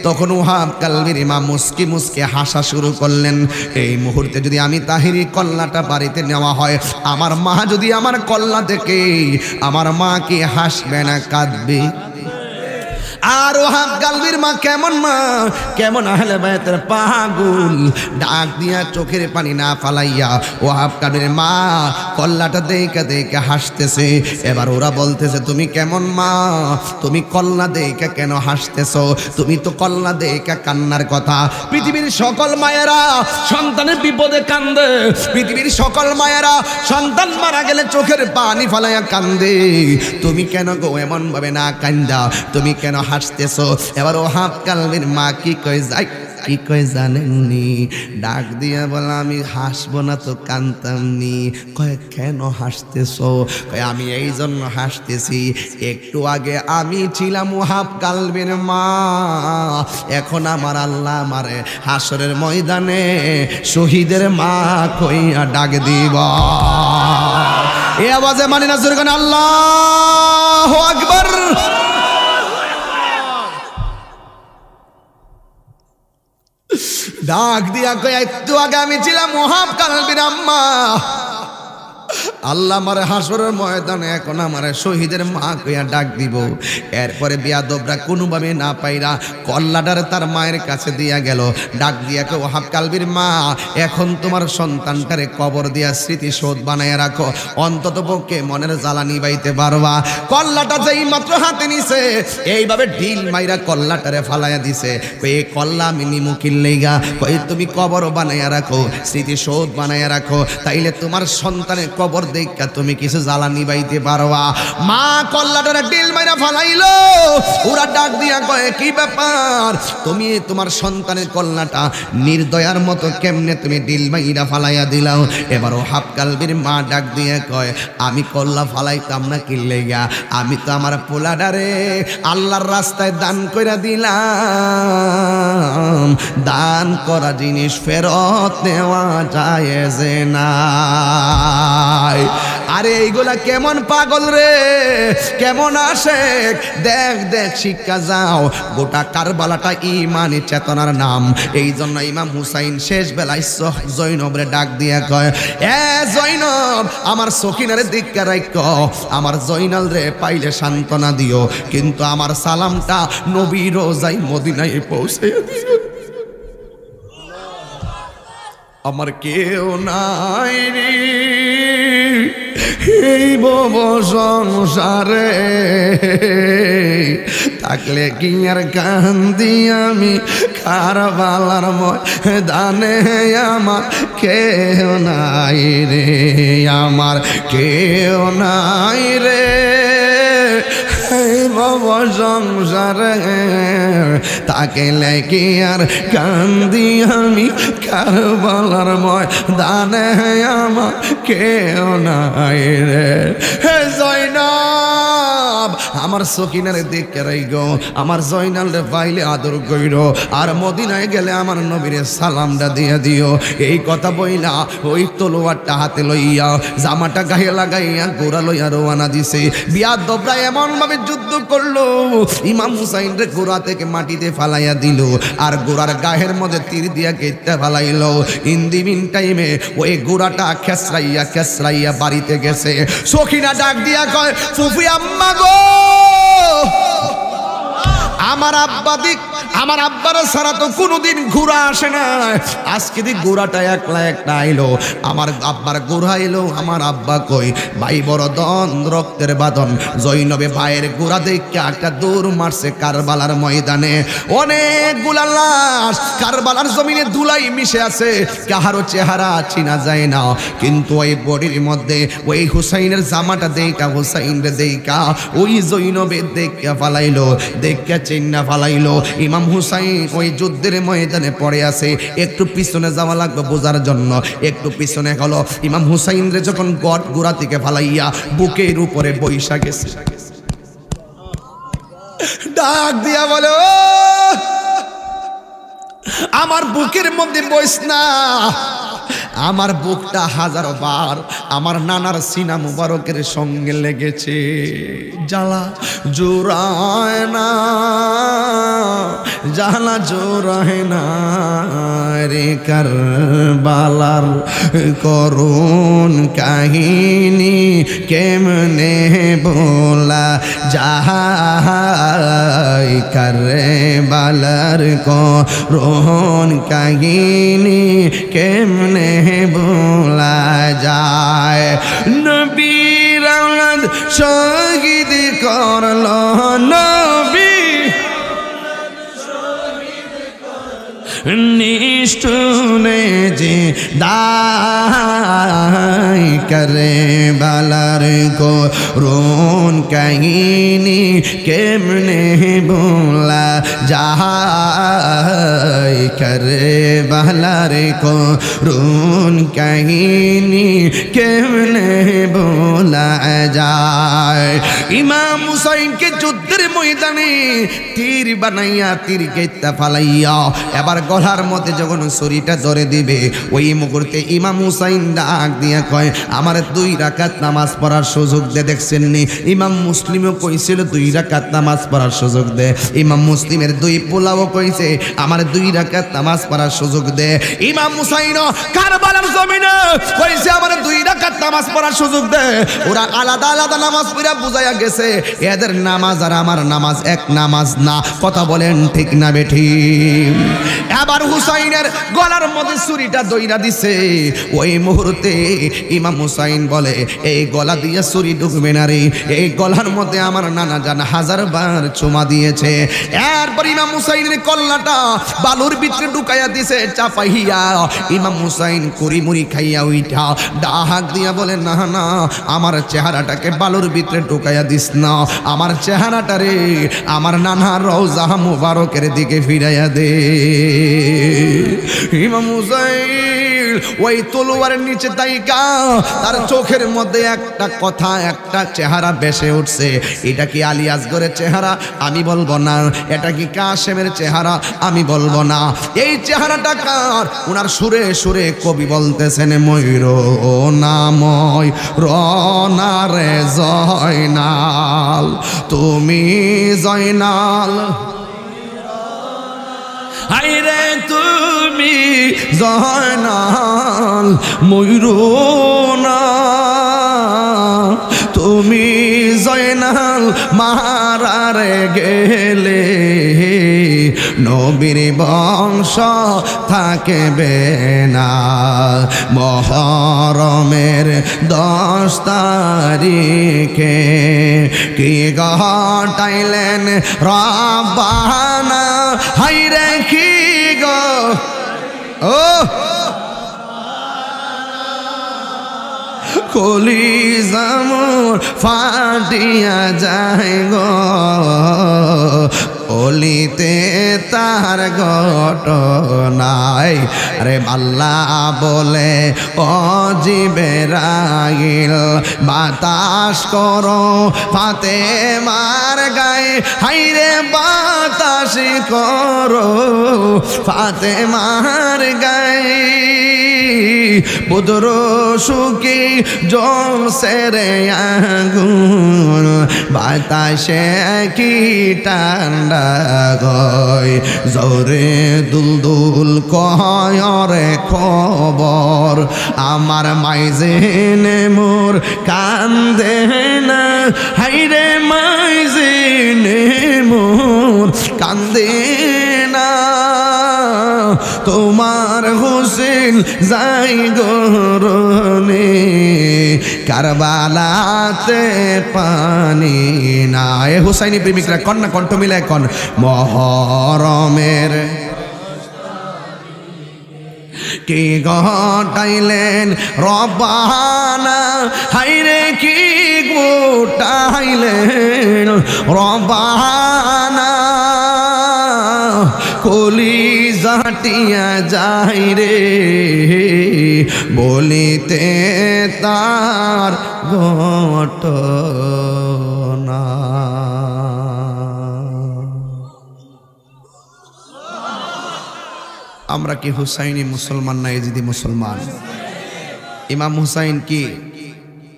তখন ওয়াহাব কালবির মা মুস্কি মুস্কি হাসা শুরু করলেন। এই মুহূর্তে যদি আমি তাহিরি কল্লাটা বাড়িতে নেওয়া হয়, আমার মা যদি আমার কল্লা দেখে, আমার মা কি হাসবে না কাঁদবে? আর ওয়াহাব কালবির মা কেমন মা, কেমন আহলে বায়তের পাগল, ডাক দিয়া চোখের পানি না ফালাইয়া ওয়াহাব কালবির মা কল্লাটা দেখে দেখে হাসতেছে। এবার ওরা বলতেছে, তুমি কেমন মা, তুমি কল্লা দেখে কেন হাসতেছো, তুমি তো কল্লা দেখে কান্নার কথা। পৃথিবীর সকল মায়েরা সন্তানের বিপদে কান্দে, পৃথিবীর সকল মায়েরা সন্তান মারা গেলে চোখের পানি ফালাইয়া কান্দে, তুমি কেন গো এমন ভাবে না কান্দা, তুমি কেন হাসতেছো? এবার ওয়াহাব কালবির মা কি কই যাই, কি কই জানেননি? ডাক দিয়া বলে, আমি হাসবো না তো কানতামনি। কয় কেন হাসতেছো? কয় আমি এই জন্য হাসতেছি, একটু আগে আমি ছিলাম ওয়াহাব কালবির মা, এখন আমার আল্লাহ আমারে হাসরের ময়দানে শহীদের মা কইয়া ডাক দিব। এই আওয়াজে মানি না জোরে কোন আল্লাহু আকবার। ডাক দিয়া কই, একটু আগে আমি ছিলাম ওয়াহাব কালবির আম্মা, আল্লাহ আমারে হাসরের ময়দানে এখন আমারে শহীদের মা কইয়া ডাক দিব। এরপরে বিয়াদবরা কোনোভাবে না পাইরা কল্লাটারে তার মায়ের কাছে দিয়া গেল, ডাক দিয়া কই, ওয়াহাব কালবির মা, এখন তোমার সন্তানটারে কবর দিয়া স্মৃতিশোধ বানাইয়া রাখো, অন্তত পক্ষে মনের জ্বালা নিবাইতে পারবা। কল্লাটা যেই মাত্র হাতে নিছে, এইভাবে ঢিল মাইরা কল্লাটারে ফালাইয়া দিছে। কই এই কল্লা আমি নিমু কিল্লেগা? কই তুমি কবর বানাইয়া রাখো, স্মৃতিশোধ বানাইয়া রাখো, তাইলে তোমার সন্তানের কবর দেখা তুমি কিছু জ্বালা নিবাইতে পারবা। মা কল্লাটারে ঢিল মাইরা ফালাইলো। ওরা ডাক দিয়া কয়, কি ব্যাপার, তুমি তোমার সন্তানের কল্লাটা নির্দয়ার মতো কেমনে তুমি ঢিল মাইরা ফালাইয়া দিলাও? এবার ওয়াহাব কালবির মা ডাক দিয়া কয়, আমি কল্লা ফালাইতাম না কিল্লেগা, আমি তো আমার পোলাডারে আল্লাহর রাস্তায় দান কইরা দিলাম, দান করা জিনিস ফেরত নেওয়া যায় না। আরে এইগুলা কেমন পাগল রে, কেমন আশেক, দেখ দেখ শিক্ষা যাও। গোটা কারবালাটা ইমানি চেতনার নাম। এই জন্য ইমাম হুসাইন শেষ বেলায় জৈনবরে ডাক দিয়ে কয়, এ জৈনব, আমার সখিনারে দিককে রাখো, আমার জৈনাল রে পাইলে সান্ত্বনা দিও, কিন্তু আমার সালামটা নবী রোজাই মদিনায় পৌঁছে দিও। আমার কেউ নাই রে এই ভব সংসারে, থাকলে কি আর কান্দি আমি কারবালার ময়দানে, আমার কেউ নাই রে, আমার কেউ নাই রে এই ভব সংসারে, থাকলে কি আর কান্দি আমি কারবালার ময়দানে, আমার কেউ নাই রে। হে জয়নাব, আমার সকিনারে দেখে রাইগো, আমার জয়নাল রে পাইলে আদর কইরো, আর মদিনায় গেলে আমার নবীরে সালামটা দিয়ে দিও। এই কথা বইলা ওই তলোয়ারটা হাতে লইয়া জামাটা গায়ে লাগাইয়া গোড়া লইয়া রওনা দিছে। বিয়াদবরা এমন ভাবে যুদ্ধ করলো, ইমাম হুসাইন রে গোড়া থেকে মাটিতে ফালাইয়া দিল, আর গোড়ার গায়ের মধ্যে তীর দিয়া কেটে ফালাইলো। ইন দি মিন টাইমে ওই গোড়াটা খেসরাইয়া খেসরাইয়া বাড়িতে গেছে। সখিনা ডাক দিয়া কয়, ফুফি আম্মা গো, আমার আব্বা দিক, আমার আব্বার ছাড়া তো কোনোদিন ঘোড়া আসে না, আজকে দিক ঘোড়াটা একলা একটা আইলো। আমার আব্বার ঘোড়া এলো, আমার আব্বা কই, ভাই বড় দন রক্তের বাঁধন। জৈনবে ভাইয়ের ঘোড়া দেখে একটা দৌড় মারছে কারবালার ময়দানে। অনেকগুলা লাশ কারবালার জমিনে ধুলাই মিশে আছে, কাহারও চেহারা চিনা যায় না, কিন্তু ওই বডির মধ্যে ওই হুসাইনের জামাটা দেখা, হুসাইনের দেখা ওই জৈনবে দেখে ফালাইলো, দেখে চিন্না ফালাইলো। ইমাম হুসাইন ওই যুদ্ধের ময়দানে পড়ে আছে। একটু পিছনে যাওয়া লাগবে বোঝার জন্য, একটু পিছনে হলো ইমাম হুসাইন রে যখন গট গোড়া থেকে ফালাইয়া বুকের উপরে বৈশা গেছে, ডাক দিয়া বলে, ও আমার বুকের মধ্যে বইস না, আমার বুকটা হাজারো বার আমার নানার সিনা মুবারকের সঙ্গে লেগেছে। জ্বালা জোড়ায় না, জ্বালা জোড়ায় না রে কারবালার করুণ কাহিনী, কেমনে বলা যায় কারবালার করুণ কাহিনী, কেমনে বলা যায়। নবীর আওলাদ শহীদ করল, নবী নিষ্ঠুরে যে দায় করে বালার করুণ কাহিনী, কেমনে বলা যায় করে বালার করুণ কাহিনী, কেমনে বলা যায়। ইমাম হুসাইনকে যুদ্ধের ময়দানে তীর বানাইয়া তীর কেটে ফালাইয়া এবার গলার মধ্যে যখন ছুরিটা ধরে দিবে, ওই মুহূর্তে ইমাম হুসাইন ডাক দিয়া কয়, আমার 2 রাকাত নামাজ পড়ার সুযোগ দে। দেখছেন নি, ইমাম মুসলিমও কইছিল 2 রাকাত নামাজ পড়ার সুযোগ দে। ইমাম মুসলিমের 2 পোলাও কইছে, আমার 2 রাকাত নামাজ পড়ার সুযোগ দে। ইমাম হুসাইনও কারবালার জমিনে কইছে, আমার 2 রাকাত নামাজ পড়ার সুযোগ দে। ওরা আলাদা আলাদা নামাজ পড়া বুঝাইয়া গেছে, এদের নামাজ আর আমার নামাজ এক নামাজ না। কথা বলেন ঠিক না বেঠি? এবার হুসাইনের গলার মধ্যে ছুরিটা দইরা দিছে। ওই মুহূর্তে ইমাম হুসাইন বলে, এই গলা দিয়ে ছুরি ঢুকবে না রে, এই গলার মধ্যে আমার নানা জান 1000 বার চুমা দিয়েছে। এরপর ইমাম হুসাইনের কল্লাটা বালুর ভিতরে ঢুকাইয়া দিছে চাপাইয়া। ইমাম হুসাইন কুড়ি মুড়ি খাইয়া উইঠা ডাক দিয়া বলে, না না, আমার চেহারাটাকে বালুর ভিতরে ঢুকাইয়া দিস না, আমার চেহারাটা তাড়াতাড়ি আমার নানার রওজা মুবারকের দিকে ফিরাইয়া দে। ইমাম হুসাইন ওই তলোয়ারের নিচে তাইকা তার চোখের মধ্যে একটা কথা, একটা চেহারা ভেসে উঠছে। এটা কি আলী আসগরের চেহারা? আমি বলবো না। এটা কি কাশেমের চেহারা? আমি বলবো না। এই চেহারাটা কার? ওনার সুরে সুরে কবি বলতেছেন, ময়ূর নাময় রনারে জয়নাল, তুমি জয়নাল, হাইরে তুমি জয়নাল, ময়ূর না তুমি জয়নাল মারারে গেলে নবীর বংশ থাকবে না। মহরমের 10 তারিখে কি ঘটাইলেন রব্বানা, হাইরে কি গো ও কলিজা মোর ফাটিয়া যায় গো, অলিতে তার ঘটনায়। আরে আল্লাহ বলে ও জিবরাইল বাতাস করো ফাতেমার গায়ে, হাইরে বাতাস করো ফাতেমার গায়ে, পুত্র সুখী জ্বলছে রে আগুন, বাতাসে কি ঠান্ডা গয়, জোরে দুলদুল কয় রে খবর, আমার মাইজেনে মোর কান্দে না, হাইরে মাইজেনে মোর কান্দে না, তোমার হোসেন যাই গরনে কারবালাতে পানি না। এ হুসাইনি প্রেমিকরা কন্যা কণ্ঠ মিলায় কন, মহরমের কি ঘটাইলেন রব্বানা, হাইরে কি ঘটাইলেন রব্বানা, কলিজাটিয়া যাই রে বলিতে তার ঘটনা। আমরা কি হুসাইনি মুসলমান না এজিদি মুসলমান? ইমাম হুসাইন কি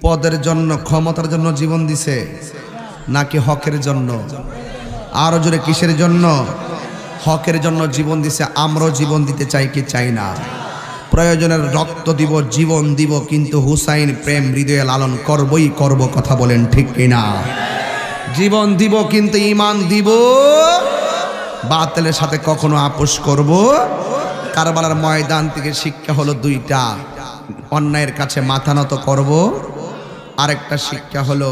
পদের জন্য ক্ষমতার জন্য জীবন দিছে নাকি হকের জন্য? আরো জোরে কিসের জন্য? হকের জন্য জীবন দিছে। আমরাও জীবন দিতে চাই কি চাই না? প্রয়োজনের রক্ত দিব, জীবন দিব, কিন্তু হুসাইন প্রেম হৃদয়ে লালন করবই করব। কথা বলেন ঠিক কিনা? জীবন দিব কিন্তু ঈমান দিব, বাতিলের সাথে কখনো আপোষ করব। কারবালার ময়দান থেকে শিক্ষা হলো দুইটা, অন্যায়ের কাছে মাথা নত করব, আরেকটা শিক্ষা হলো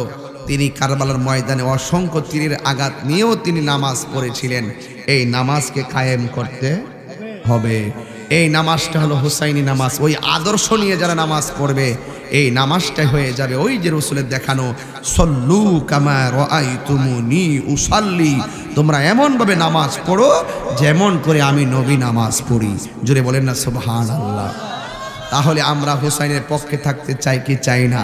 তিনি কারবালার ময়দানে অসংখ্য তীরের আঘাত নিয়েও তিনি নামাজ পড়েছিলেন। এই নামাজকে কায়েম করতে হবে। এই নামাজটা হলো হুসাইনি নামাজ। ওই আদর্শ নিয়ে যারা নামাজ পড়বে এই নামাজটা হয়ে যাবে ওই যে রাসূলের দেখানো সল্লু কামা রাআইতুমুনি উসাল্লি, তোমরা এমন ভাবে নামাজ পড়ো যেমন করে আমি নবী নামাজ পড়ি। জোরে বলেন না সুবহানাল্লাহ। তাহলে আমরা হুসাইনের পক্ষে থাকতে চাই কি চাই না?